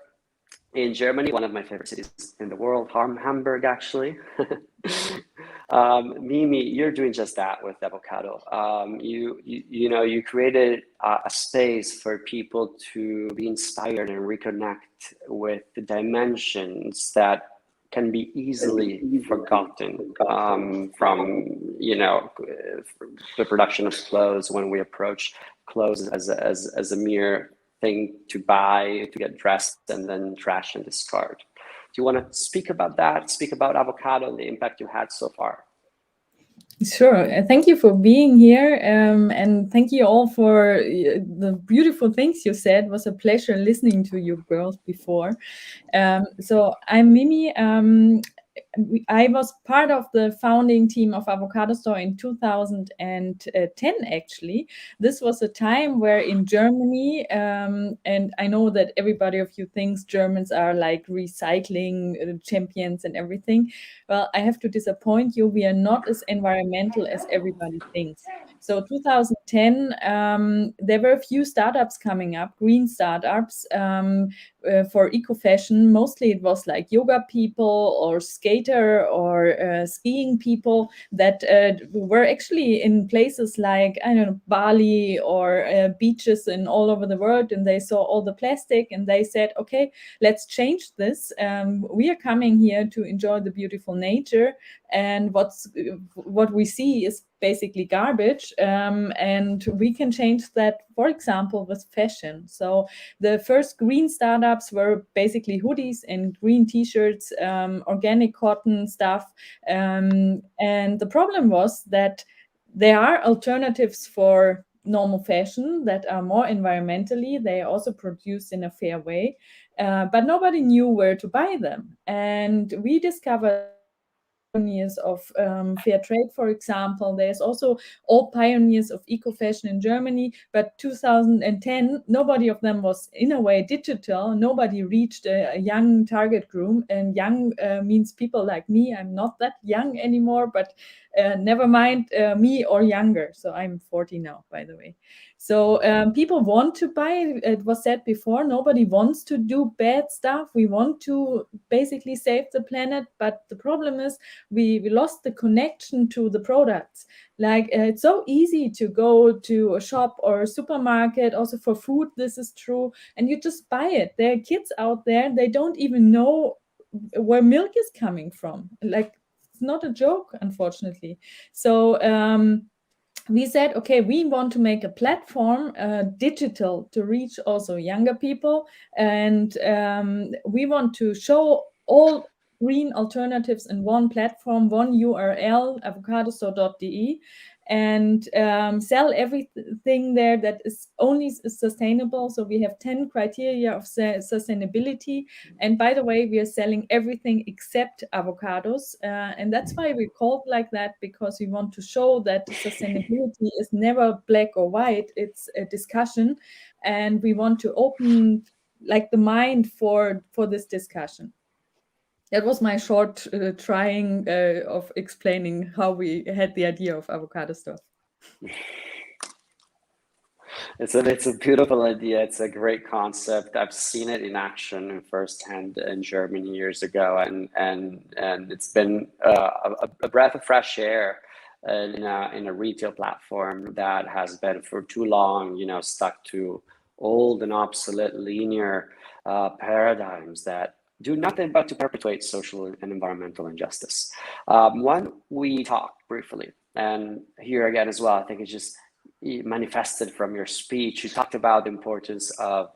in Germany, one of my favorite cities in the world, Hamburg, actually. Mimi, you're doing just that with Avocado. You created a space for people to be inspired and reconnect with the dimensions that can be easily forgotten from the production of clothes, when we approach clothes as a mere thing to buy, to get dressed, and then trash and discard. Do you want to speak about that? Speak about Avocado and the impact you had so far? Sure. Thank you for being here, and thank you all for the beautiful things you said. It was a pleasure listening to you girls before. So I'm Mimi. I was part of the founding team of Avocado Store in 2010, actually. This was a time where in Germany, and I know that everybody of you thinks Germans are like recycling champions and everything. Well, I have to disappoint you. We are not as environmental as everybody thinks. So 2010, there were a few startups coming up, green startups, for eco-fashion. Mostly it was like yoga people or skater or skiing people that were actually in places like, I don't know, Bali or beaches in all over the world, and they saw all the plastic and they said, okay, let's change this. We are coming here to enjoy the beautiful nature, and what we see is basically garbage, and we can change that, for example, with fashion. So the first green startups were basically hoodies and green t-shirts, organic cotton stuff, and the problem was that there are alternatives for normal fashion that are more environmentally. They are also produced in a fair way, but nobody knew where to buy them. And we discovered pioneers of fair trade, for example. There's also all pioneers of eco-fashion in Germany, but 2010, nobody of them was in a way digital. Nobody reached a young target group, and young means people like me. I'm not that young anymore, but never mind me or younger. So I'm 40 now, by the way. So people want to buy. It was said before, nobody wants to do bad stuff. We want to basically save the planet, but the problem is we lost the connection to the products. Like it's so easy to go to a shop or a supermarket, also for food, this is true, and you just buy it. There are kids out there, they don't even know where milk is coming from. Like, it's not a joke, unfortunately. So we said, okay, we want to make a platform, digital, to reach also younger people, and we want to show all green alternatives in one platform, one URL, avocadostore.de, and sell everything there that is only sustainable. So we have 10 criteria of sustainability. And by the way, we are selling everything except avocados. And that's why we called like that, because we want to show that sustainability is never black or white. It's a discussion. And we want to open like the mind for this discussion. That was my short trying of explaining how we had the idea of Avocado Store. It's a beautiful idea. It's a great concept. I've seen it in action firsthand in Germany years ago, and it's been a breath of fresh air in a retail platform that has been for too long, stuck to old and obsolete linear paradigms that do nothing but to perpetuate social and environmental injustice. One we talked briefly, and here again as well, I think it's just manifested from your speech. You talked about the importance of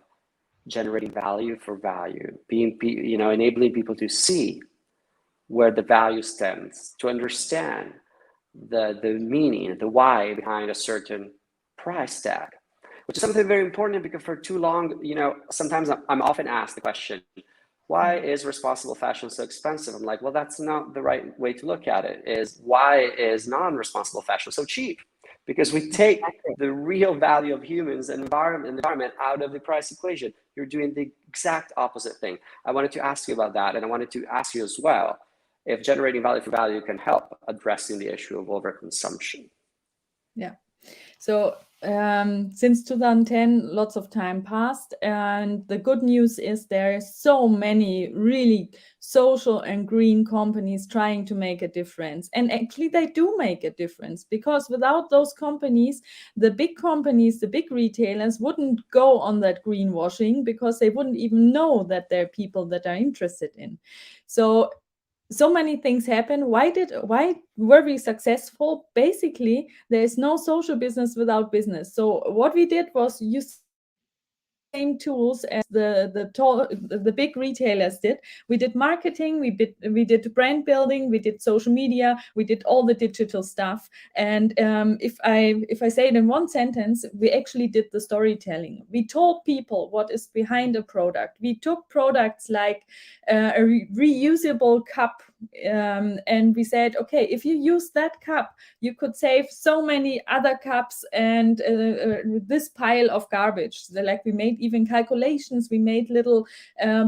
generating value for value, enabling people to see where the value stands, to understand the meaning, the why behind a certain price tag, which is something very important, because for too long, sometimes I'm often asked the question, why is responsible fashion so expensive? I'm like, well, that's not the right way to look at it. Is why is non-responsible fashion so cheap? Because we take the real value of humans and environment out of the price equation. You're doing the exact opposite thing. I wanted to ask you about that, and I wanted to ask you as well if generating value for value can help addressing the issue of overconsumption. Yeah. So since 2010, lots of time passed, and the good news is there are so many really social and green companies trying to make a difference. And actually they do make a difference, because without those companies, the big retailers wouldn't go on that greenwashing, because they wouldn't even know that there are people that are interested in. So many things happen. Why were we successful? Basically, there is no social business without business. So what we did was use same tools as the big retailers did. We did marketing, we did brand building, we did social media, we did all the digital stuff. And if I say it in one sentence, we actually did the storytelling. We told people what is behind a product. We took products like a reusable cup, and we said, okay, if you use that cup, you could save so many other cups and this pile of garbage. So like we made even calculations, we made little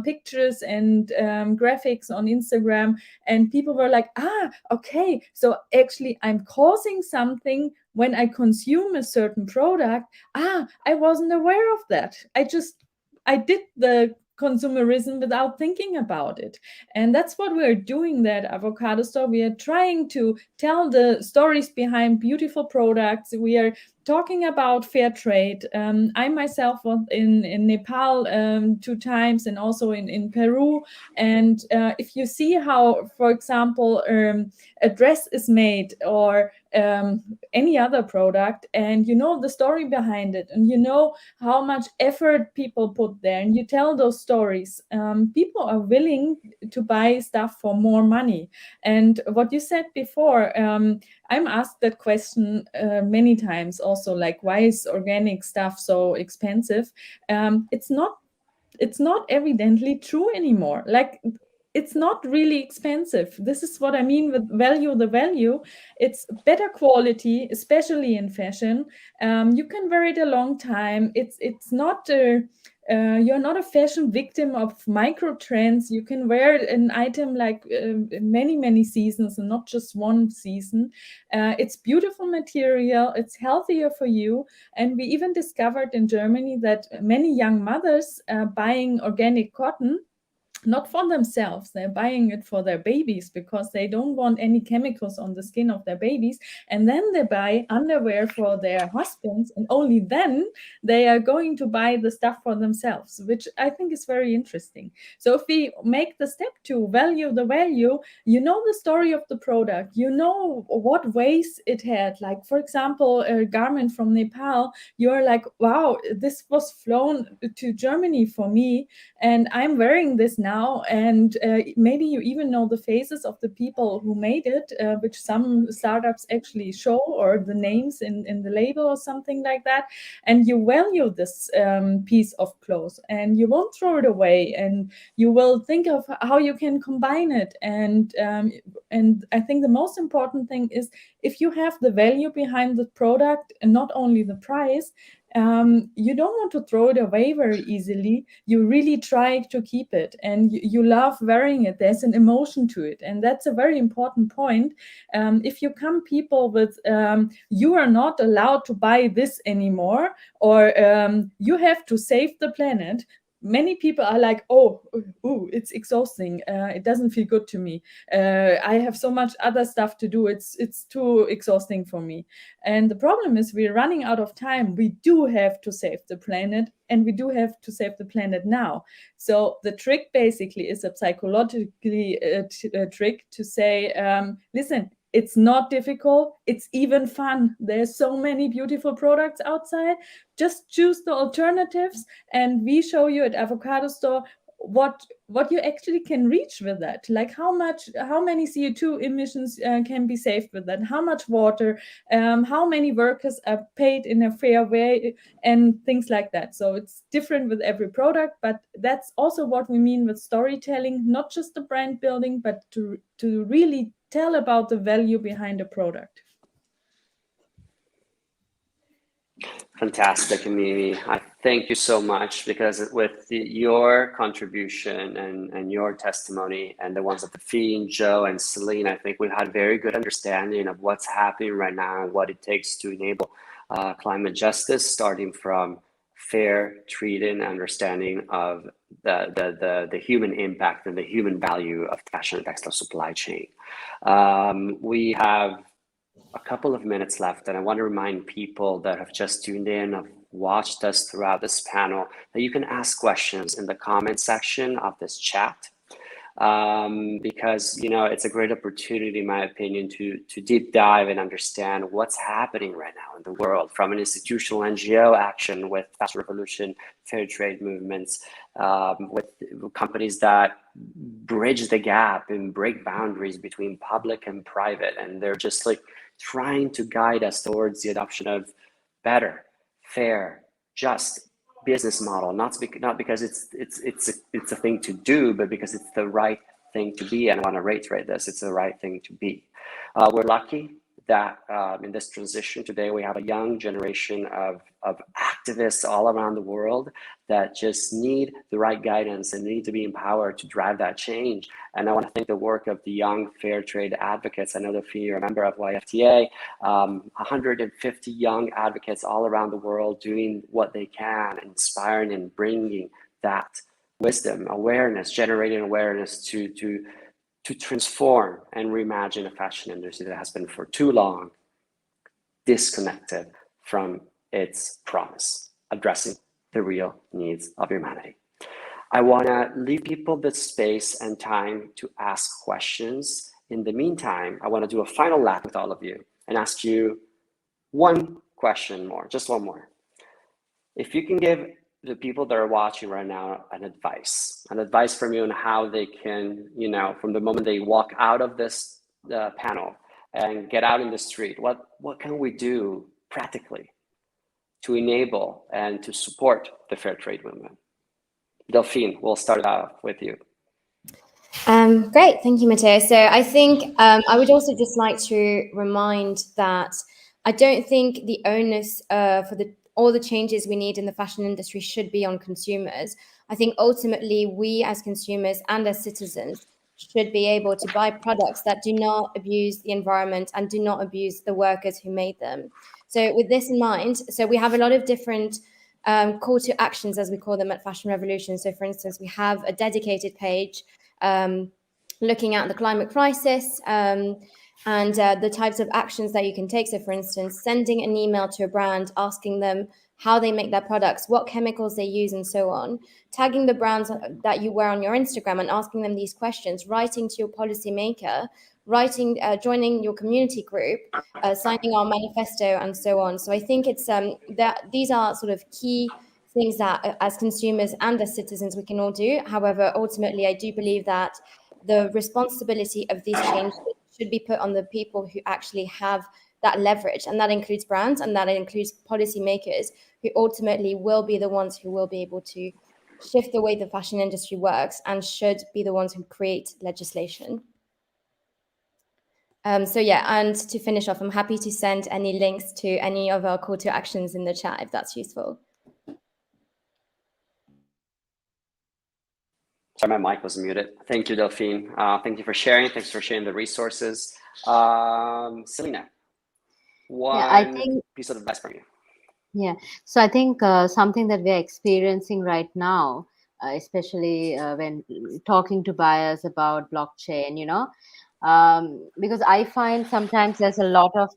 pictures and graphics on Instagram, and people were like, okay, so actually I'm causing something when I consume a certain product. I wasn't aware of that. I did the consumerism without thinking about it. And that's what we're doing there at Avocado Store. We are trying to tell the stories behind beautiful products. We are talking about fair trade. I myself was in Nepal 2 times, and also in Peru. And if you see how, for example, a dress is made, or any other product, and you know the story behind it, and you know how much effort people put there, and you tell those stories, people are willing to buy stuff for more money. And what you said before, I'm asked that question many times also, like, why is organic stuff so expensive? It's not evidently true anymore. Like, it's not really expensive. This is what I mean with the value. It's better quality, especially in fashion. You can wear it a long time. It's not you're not a fashion victim of micro trends. You can wear an item like many seasons, and not just one season. It's beautiful material. It's healthier for you. And we even discovered in Germany that many young mothers buying organic cotton, not for themselves, they're buying it for their babies, because they don't want any chemicals on the skin of their babies. And then they buy underwear for their husbands, and only then they are going to buy the stuff for themselves, which I think is very interesting. So if we make the step to value the value, you know the story of the product, you know what waste it had. Like, for example, a garment from Nepal, you're like, wow, this was flown to Germany for me, and I'm wearing this now. And maybe you even know the faces of the people who made it, which some startups actually show, or the names in the label or something like that. And you value this piece of clothes, and you won't throw it away, and you will think of how you can combine it. And I think the most important thing is, if you have the value behind the product and not only the price, you don't want to throw it away very easily. You really try to keep it, and you love wearing it. There's an emotion to it, and that's a very important point. If you come people with you are not allowed to buy this anymore, or you have to save the planet, many people are like, oh, ooh, it's exhausting. It doesn't feel good to me. I have so much other stuff to do. It's too exhausting for me. And the problem is we're running out of time. We do have to save the planet, and we do have to save the planet now. So the trick basically is a psychologically trick to say, listen, it's not difficult. It's even fun. There's so many beautiful products outside. Just choose the alternatives, and we show you at Avocado Store what you actually can reach with that. Like how many CO2 emissions can be saved with that, how much water, how many workers are paid in a fair way, and things like that. So it's different with every product, but that's also what we mean with storytelling, not just the brand building, but to really tell about the value behind a product. Fantastic, Mimi. I thank you so much, because with your contribution and your testimony and the ones of Fee, Joe, and Selena, I think we've had a very good understanding of what's happening right now and what it takes to enable climate justice, starting from fair treating, understanding of the human impact and the human value of fashion and textile supply chain. We have a couple of minutes left, and I want to remind people that have just tuned in, have watched us throughout this panel, that you can ask questions in the comment section of this chat, because it's a great opportunity, in my opinion, to deep dive and understand what's happening right now in the world, from an institutional NGO action with Fashion Revolution, fair trade movements, with companies that bridge the gap and break boundaries between public and private, and they're just like trying to guide us towards the adoption of better, fair, just business model, not because it's a thing to do, but because it's the right thing to be. And I want to reiterate this: it's the right thing to be. We're lucky that in this transition today, we have a young generation of activists all around the world that just need the right guidance and need to be empowered to drive that change. And I want to thank the work of the young fair trade advocates. I know that you're a member of YFTA, 150 young advocates all around the world doing what they can, inspiring and bringing that wisdom, awareness, generating awareness to transform and reimagine a fashion industry that has been for too long disconnected from its promise, addressing the real needs of humanity. I want to leave people the space and time to ask questions. In the meantime, I want to do a final lap with all of you and ask you one question more, just one more. If you can give the people that are watching right now an advice from you on how they can, from the moment they walk out of this panel and get out in the street, what can we do practically to enable and to support the fair trade movement? Delphine, we'll start off with you. Great, thank you, Matteo. So I think I would also just like to remind that I don't think the onus for all the changes we need in the fashion industry should be on consumers. I think ultimately we as consumers and as citizens should be able to buy products that do not abuse the environment and do not abuse the workers who made them. So with this in mind, so we have a lot of different call to actions, as we call them at Fashion Revolution. So for instance, we have a dedicated page looking at the climate crisis and the types of actions that you can take. So for instance, sending an email to a brand, asking them how they make their products, what chemicals they use, and so on, tagging the brands that you wear on your Instagram and asking them these questions, writing to your policymaker, joining your community group, signing our manifesto, and so on. So I think it's that these are sort of key things that as consumers and as citizens we can all do. However, ultimately, I do believe that the responsibility of these changes should be put on the people who actually have that leverage, and that includes brands and that includes policymakers who ultimately will be the ones who will be able to shift the way the fashion industry works and should be the ones who create legislation. So yeah, and to finish off, I'm happy to send any links to any of our call to actions in the chat if that's useful. Sorry, my mic was muted. Thank you, Delphine. Thank you for sharing. Thanks for sharing the resources. Selena, one piece of advice from you. Yeah, so I think something that we're experiencing right now, especially when talking to buyers about blockchain, because I find sometimes there's a lot of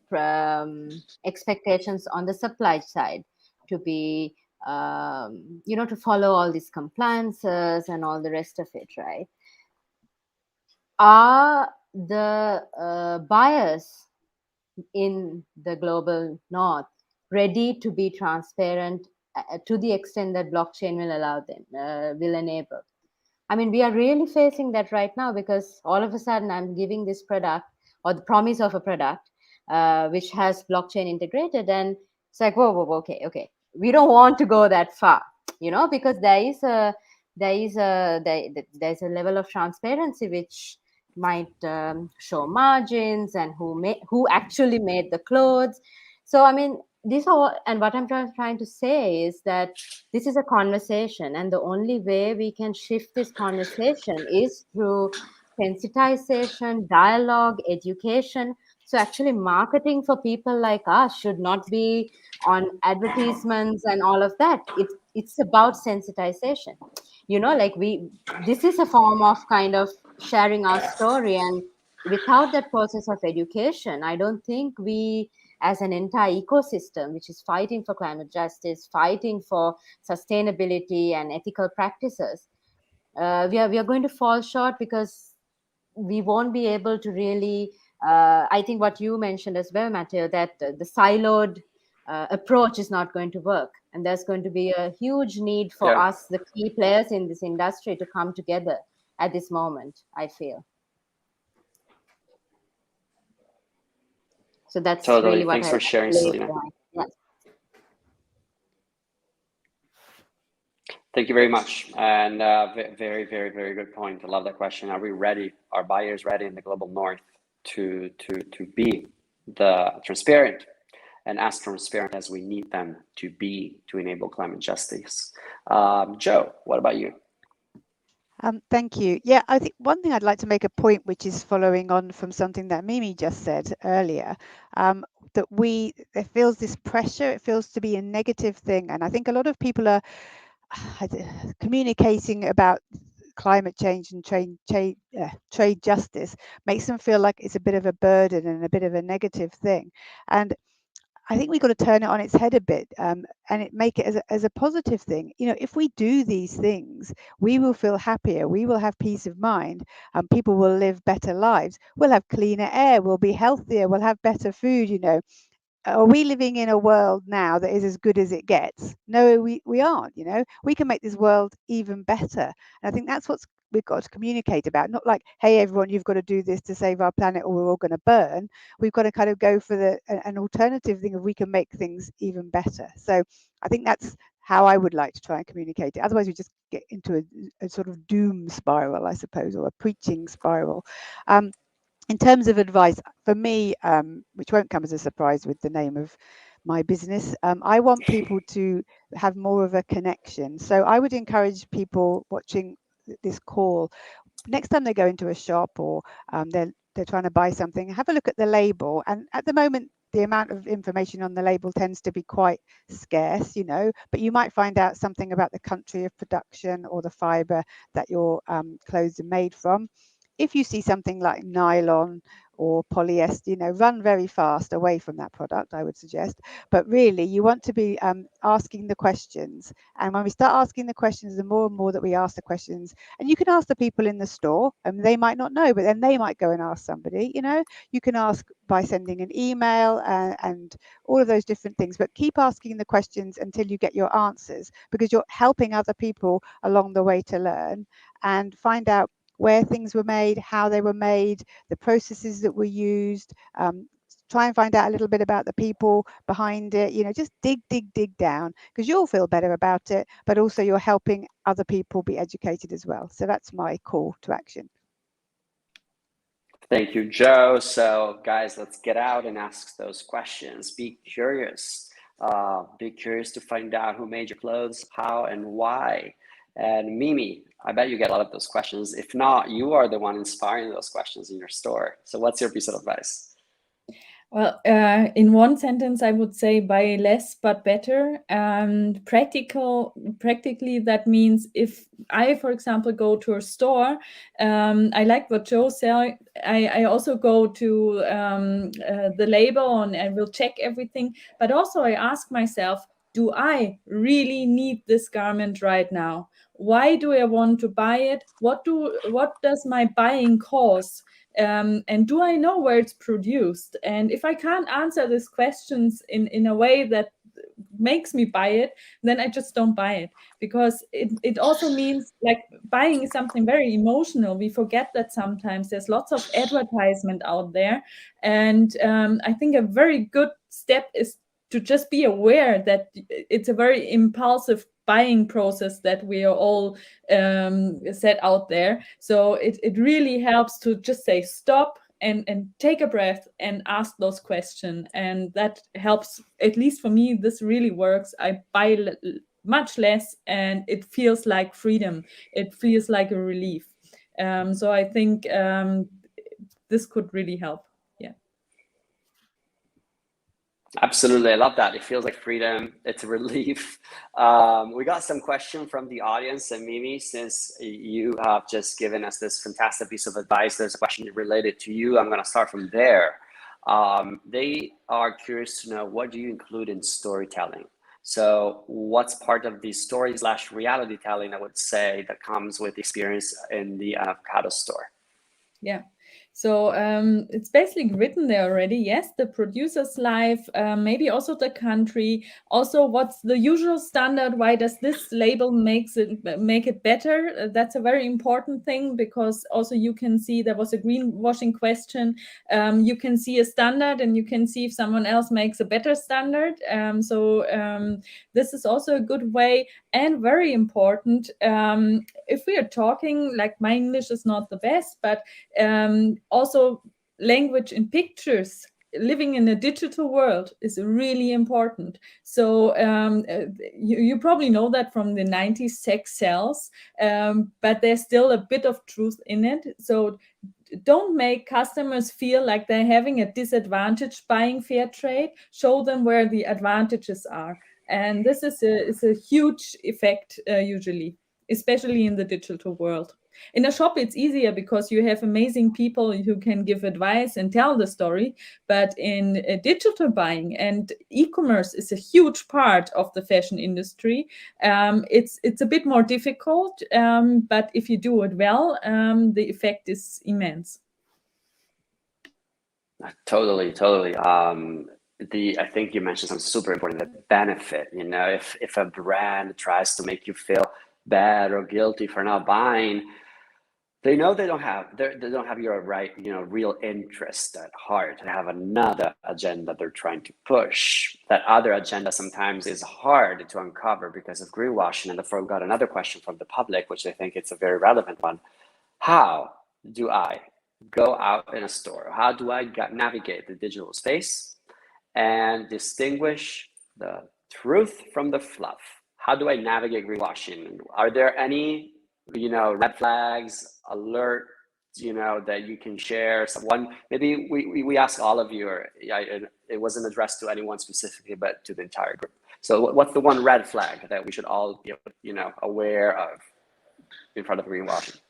expectations on the supply side to be, to follow all these compliances and all the rest of it, right? Are the buyers in the global north ready to be transparent to the extent that blockchain will allow them, will enable? I mean, we are really facing that right now, because all of a sudden I'm giving this product or the promise of a product which has blockchain integrated, and it's like, whoa, okay. We don't want to go that far, because there's a level of transparency which might show margins and who actually made the clothes. So I mean, these are, and what I'm trying to say is that this is a conversation, and the only way we can shift this conversation is through sensitization, dialogue, education. So actually marketing for people like us should not be on advertisements and all of that. It's about sensitization. This is a form of kind of sharing our story, and without that process of education, I don't think we, as an entire ecosystem which is fighting for climate justice, fighting for sustainability and ethical practices, we are going to fall short, because we won't be able to really, I think what you mentioned as well, Matteo, that the siloed approach is not going to work, and there's going to be a huge need for us, the key players in this industry, to come together at this moment, I feel. So that's totally. really what Thanks for sharing, Selena. Yeah. Thank you very much. And very, very, very good point. I love that question. Are we ready? Are buyers ready in the global north to be the transparent and as transparent as we need them to be to enable climate justice? Joe, what about you? Thank you. Yeah, I think one thing I'd like to make a point, which is following on from something that Mimi just said earlier, that it feels this pressure, it feels to be a negative thing. And I think a lot of people are communicating about climate change and trade justice makes them feel like it's a bit of a burden and a bit of a negative thing. And I think we've got to turn it on its head a bit, and make it as a positive thing. If we do these things, we will feel happier, we will have peace of mind, and people will live better lives. We'll have cleaner air, we'll be healthier, we'll have better food. Are we living in a world now that is as good as it gets? No, we aren't. We can make this world even better. And I think that's what we've got to communicate about. Not like, hey, everyone, you've got to do this to save our planet or we're all going to burn. We've got to kind of go for an alternative thing if we can make things even better. So I think that's how I would like to try and communicate it. Otherwise, we just get into a sort of doom spiral, I suppose, or a preaching spiral. In terms of advice, for me, which won't come as a surprise with the name of my business, I want people to have more of a connection. So I would encourage people watching this call, next time they go into a shop or they're trying to buy something, have a look at the label. And at the moment, the amount of information on the label tends to be quite scarce, but you might find out something about the country of production or the fiber that your clothes are made from. If you see something like nylon or polyester, run very fast away from that product, I would suggest. But really, you want to be asking the questions. And when we start asking the questions, the more and more that we ask the questions, and you can ask the people in the store, and they might not know, but then they might go and ask somebody. You can ask by sending an email and all of those different things. But keep asking the questions until you get your answers, because you're helping other people along the way to learn and find out where things were made, how they were made, the processes that were used. Try and find out a little bit about the people behind it. Just dig down, because you'll feel better about it, but also you're helping other people be educated as well. So that's my call to action. Thank you, Joe. So guys, let's get out and ask those questions. Be curious. Be curious to find out who made your clothes, how and why. And Mimi, I bet you get a lot of those questions. If not, you are the one inspiring those questions in your store. So what's your piece of advice? Well, in one sentence, I would say buy less but better. Practically, that means if I, for example, go to a store, I like what Joe said. I also go to the label and I will check everything. But also, I ask myself, do I really need this garment right now? Why do I want to buy it? What does my buying cost? And do I know where it's produced? And if I can't answer these questions in a way that makes me buy it, then I just don't buy it, because it also means like buying is something very emotional. We forget that sometimes there's lots of advertisement out there. And I think a very good step is to just be aware that it's a very impulsive buying process that we are all set out there. So it really helps to just say stop and take a breath and ask those questions. And that helps, at least for me, this really works. I buy much less and it feels like freedom. It feels like a relief. So I think this could really help. Yeah. Absolutely, I love that. It feels like freedom. It's a relief. We got some question from the audience, and Mimi, since you have just given us this fantastic piece of advice, there's a question related to you. I'm going to start from there. They are curious to know, what do you include in storytelling? So what's part of the story/reality telling, I would say, that comes with experience in the avocado store? Yeah. So it's basically written there already. Yes, the producer's life, maybe also the country, also what's the usual standard. Why does this label make it better? That's a very important thing, because also you can see there was a greenwashing question. You can see a standard and you can see if someone else makes a better standard. So this is also a good way, and very important. If we are talking, like, my English is not the best, but also language in pictures, living in a digital world is really important. So you probably know that from the 90s sex sells, but there's still a bit of truth in it. So don't make customers feel like they're having a disadvantage buying fair trade. Show them where the advantages are. And this is a huge effect usually, especially in the digital world. In a shop, it's easier because you have amazing people who can give advice and tell the story. But in digital buying, and e-commerce is a huge part of the fashion industry, it's a bit more difficult. But if you do it well, the effect is immense. Totally. I think you mentioned something super important, the benefit. You know, if a brand tries to make you feel bad or guilty for not buying, they know they don't have your right, real interest at heart. They have another agenda they're trying to push. That other agenda sometimes is hard to uncover because of greenwashing. And therefore, we got another question from the public, which I think it's a very relevant one. How do I go out in a store? How do I navigate the digital space and distinguish the truth from the fluff? How do I navigate greenwashing? Are there any red flags, alert, that you can share? Someone, maybe we ask all of you, or it wasn't addressed to anyone specifically, but to the entire group. So what's the one red flag that we should all be, aware of in front of greenwashing?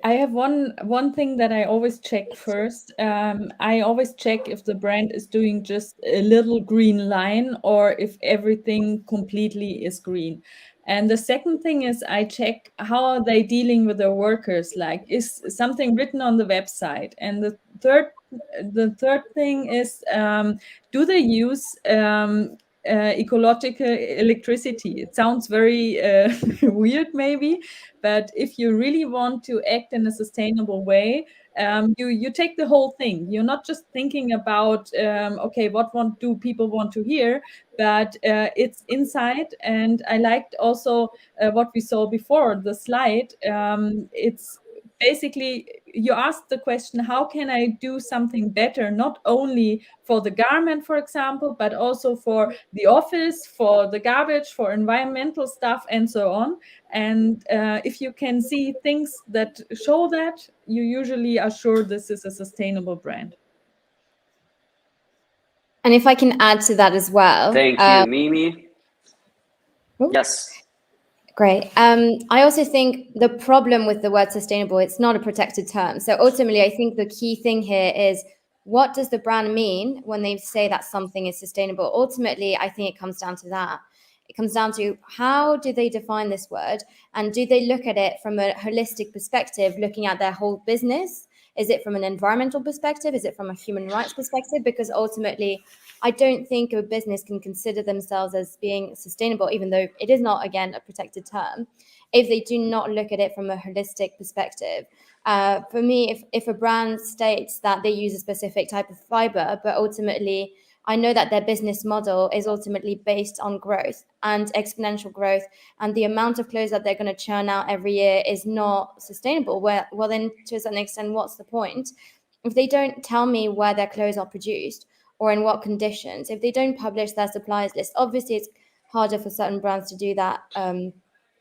I have one thing that I always check first. I always check if the brand is doing just a little green line or if everything completely is green. And the second thing is I check how are they dealing with their workers, like is something written on the website. And the third thing is do they use ecological electricity? It sounds very weird maybe, but if you really want to act in a sustainable way, you take the whole thing. You're not just thinking about okay, what do people want to hear, but it's inside. And I liked also what we saw before the slide. It's basically you asked the question, how can I do something better, not only for the garment, for example, but also for the office, for the garbage, for environmental stuff, and so on. And if you can see things that show that, you usually are sure this is a sustainable brand. And if I can add to that as well. Thank you, Mimi. Yes. Great. I also think the problem with the word sustainable, it's not a protected term. So ultimately, I think the key thing here is, what does the brand mean when they say that something is sustainable? Ultimately, I think it comes down to that. It comes down to, how do they define this word? And do they look at it from a holistic perspective, looking at their whole business? Is it from an environmental perspective? Is it from a human rights perspective? Because ultimately, I don't think a business can consider themselves as being sustainable, even though it is not, again, a protected term, if they do not look at it from a holistic perspective. For me, if a brand states that they use a specific type of fiber, but ultimately I know that their business model is ultimately based on growth and exponential growth, and the amount of clothes that they're going to churn out every year is not sustainable, well, then to a certain extent, what's the point? If they don't tell me where their clothes are produced or in what conditions, if they don't publish their suppliers list, obviously it's harder for certain brands to do that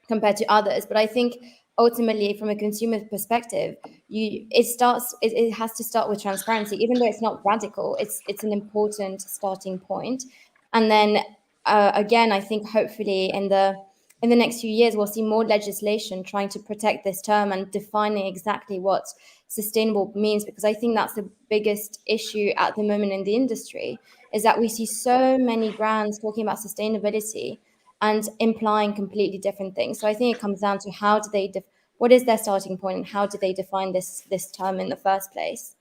compared to others. But I think ultimately, from a consumer perspective, it has to start with transparency. Even though it's not radical, it's an important starting point. And then again, I think hopefully in the next few years, we'll see more legislation trying to protect this term and defining exactly what sustainable means, because I think that's the biggest issue at the moment in the industry, is that we see so many brands talking about sustainability and implying completely different things. So I think it comes down to, how do they what is their starting point, and how do they define this term in the first place?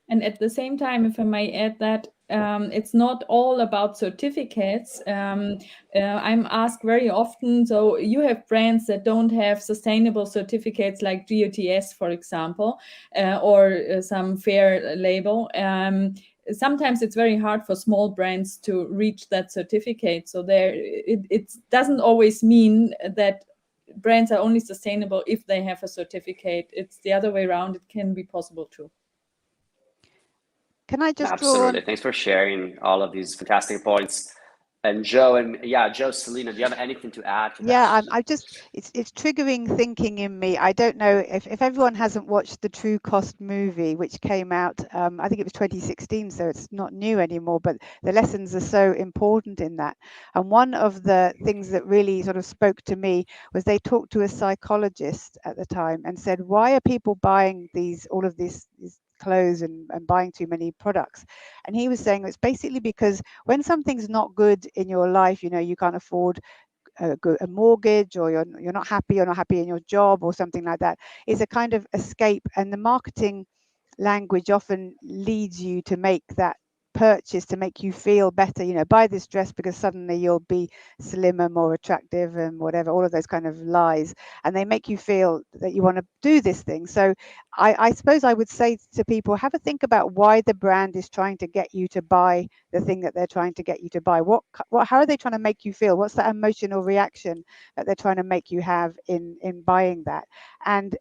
And at the same time, if I may add that, it's not all about certificates. I'm asked very often, so you have brands that don't have sustainable certificates like GOTS, for example, or some fair label. Sometimes it's very hard for small brands to reach that certificate. So it doesn't always mean that brands are only sustainable if they have a certificate. It's the other way around. It can be possible too. Can I just Absolutely. Thanks for sharing all of these fantastic points. And Joe, Selena, do you have anything to add to that? Yeah, it's triggering thinking in me. I don't know if everyone hasn't watched the True Cost movie, which came out, I think it was 2016, so it's not new anymore, but the lessons are so important in that. And one of the things that really sort of spoke to me was, they talked to a psychologist at the time and said, why are people buying all of these clothes and buying too many products? And he was saying it's basically because when something's not good in your life, you can't afford a mortgage, or you're not happy in your job or something like that, is a kind of escape. And the marketing language often leads you to make that purchase to make you feel better, buy this dress because suddenly you'll be slimmer, more attractive, and whatever, all of those kind of lies, and they make you feel that you want to do this thing. So I suppose I would say to people, have a think about why the brand is trying to get you to buy the thing that they're trying to get you to buy. How are they trying to make you feel? What's that emotional reaction that they're trying to make you have in buying that? And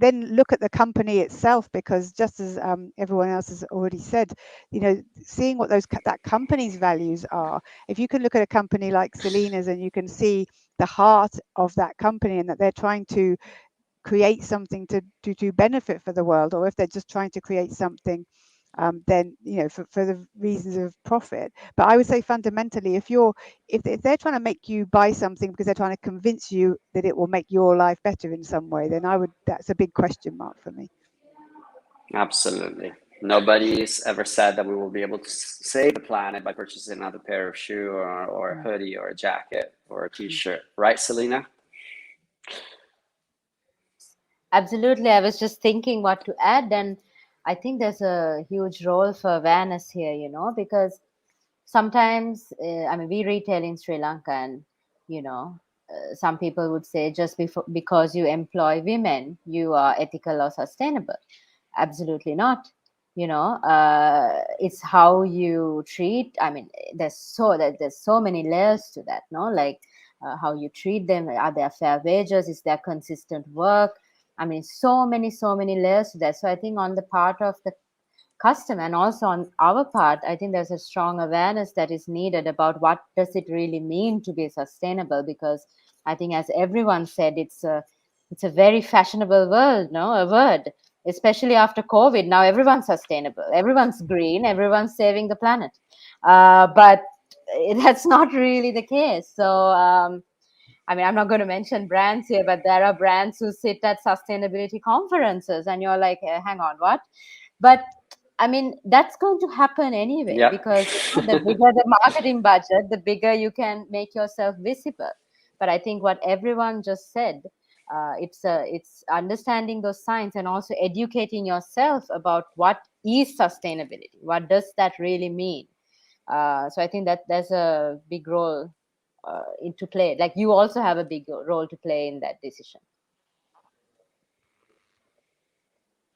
then look at the company itself, because just as everyone else has already said, seeing what that company's values are. If you can look at a company like Selena's and you can see the heart of that company, and that they're trying to create something to benefit for the world, or if they're just trying to create something then for the reasons of profit. But I would say fundamentally, if they're trying to make you buy something because they're trying to convince you that it will make your life better in some way, then that's a big question mark for me. Absolutely. Nobody's ever said that we will be able to save the planet by purchasing another pair of shoe or a hoodie or a jacket or a t-shirt, right, Selena? Absolutely. I was just thinking what to add, and I think there's a huge role for awareness here, because sometimes, we retail in Sri Lanka, and, some people would say just because you employ women, you are ethical or sustainable. Absolutely not. It's how you treat. There's so many layers to that, no? Like how you treat them. Are there fair wages? Is there consistent work? I mean, so many layers to that. So I think on the part of the customer and also on our part, I think there's a strong awareness that is needed about what does it really mean to be sustainable, because I think, as everyone said, it's a very fashionable word, especially after COVID. Now everyone's sustainable, everyone's green, everyone's saving the planet, but that's not really the case. So I mean, I'm not going to mention brands here, but there are brands who sit at sustainability conferences and you're like, hang on, what? But I mean, that's going to happen anyway, Yep. because the bigger the marketing budget, the bigger you can make yourself visible. But I think what everyone just said, it's understanding those signs and also educating yourself about what is sustainability. What does that really mean? So I think that there's a big role into play. Like, you also have a big role to play in that decision.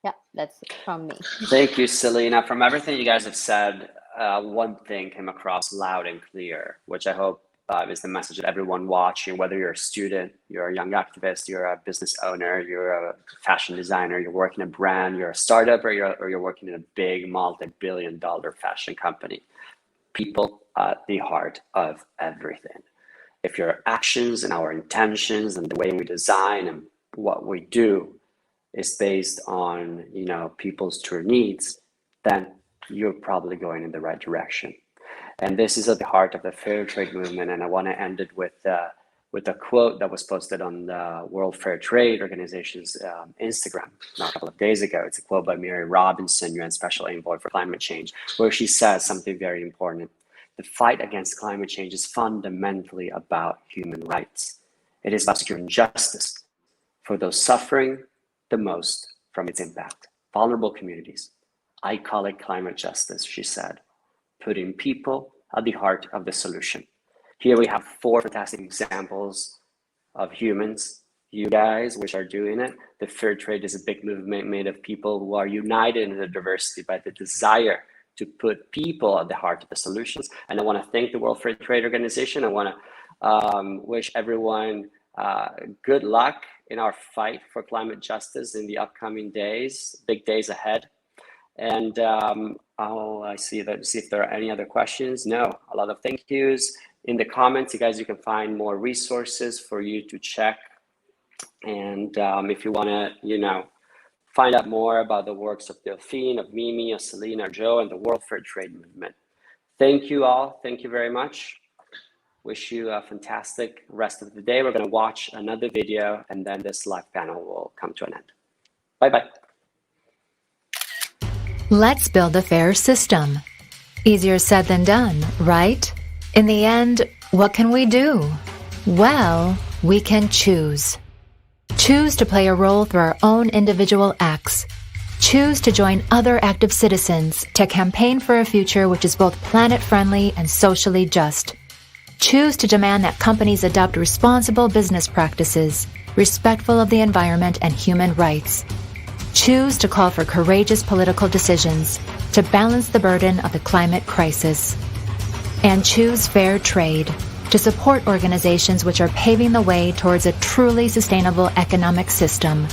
Yeah, that's it from me. Thank you, Selena. From everything you guys have said, one thing came across loud and clear, which I hope is the message of everyone watching, whether you're a student, you're a young activist, you're a business owner, you're a fashion designer, you're working a brand, you're a startup, or you're working in a big multi-billion-dollar fashion company. People at the heart of everything. If your actions and our intentions and the way we design and what we do is based on, people's true needs, then you're probably going in the right direction. And this is at the heart of the fair trade movement. And I want to end it with a quote that was posted on the World Fair Trade Organization's Instagram a couple of days ago. It's a quote by Mary Robinson, UN Special Envoy for Climate Change, where she says something very important. The fight against climate change is fundamentally about human rights. It is about securing justice for those suffering the most from its impact, vulnerable communities. I call it climate justice, she said, putting people at the heart of the solution. Here we have 4 fantastic examples of humans, you guys, which are doing it. The fair trade is a big movement made of people who are united in their diversity by the desire to put people at the heart of the solutions. And I want to thank the World Fair Trade Organization. I want to wish everyone good luck in our fight for climate justice in the upcoming days, big days ahead. And I see if there are any other questions. No, a lot of thank yous. In the comments, you guys, you can find more resources for you to check. And if you want to, find out more about the works of Delphine, of Mimi, of Selena, Joe, and the World Fair Trade Movement. Thank you all. Thank you very much. Wish you a fantastic rest of the day. We're going to watch another video, and then this live panel will come to an end. Bye-bye. Let's build a fair system. Easier said than done, right? In the end, what can we do? Well, we can choose. Choose to play a role through our own individual acts. Choose to join other active citizens to campaign for a future which is both planet-friendly and socially just. Choose to demand that companies adopt responsible business practices, respectful of the environment and human rights. Choose to call for courageous political decisions to balance the burden of the climate crisis. And choose fair trade to support organizations which are paving the way towards a truly sustainable economic system.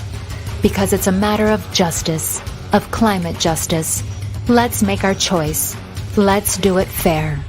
Because it's a matter of justice, of climate justice. Let's make our choice. Let's do it fair.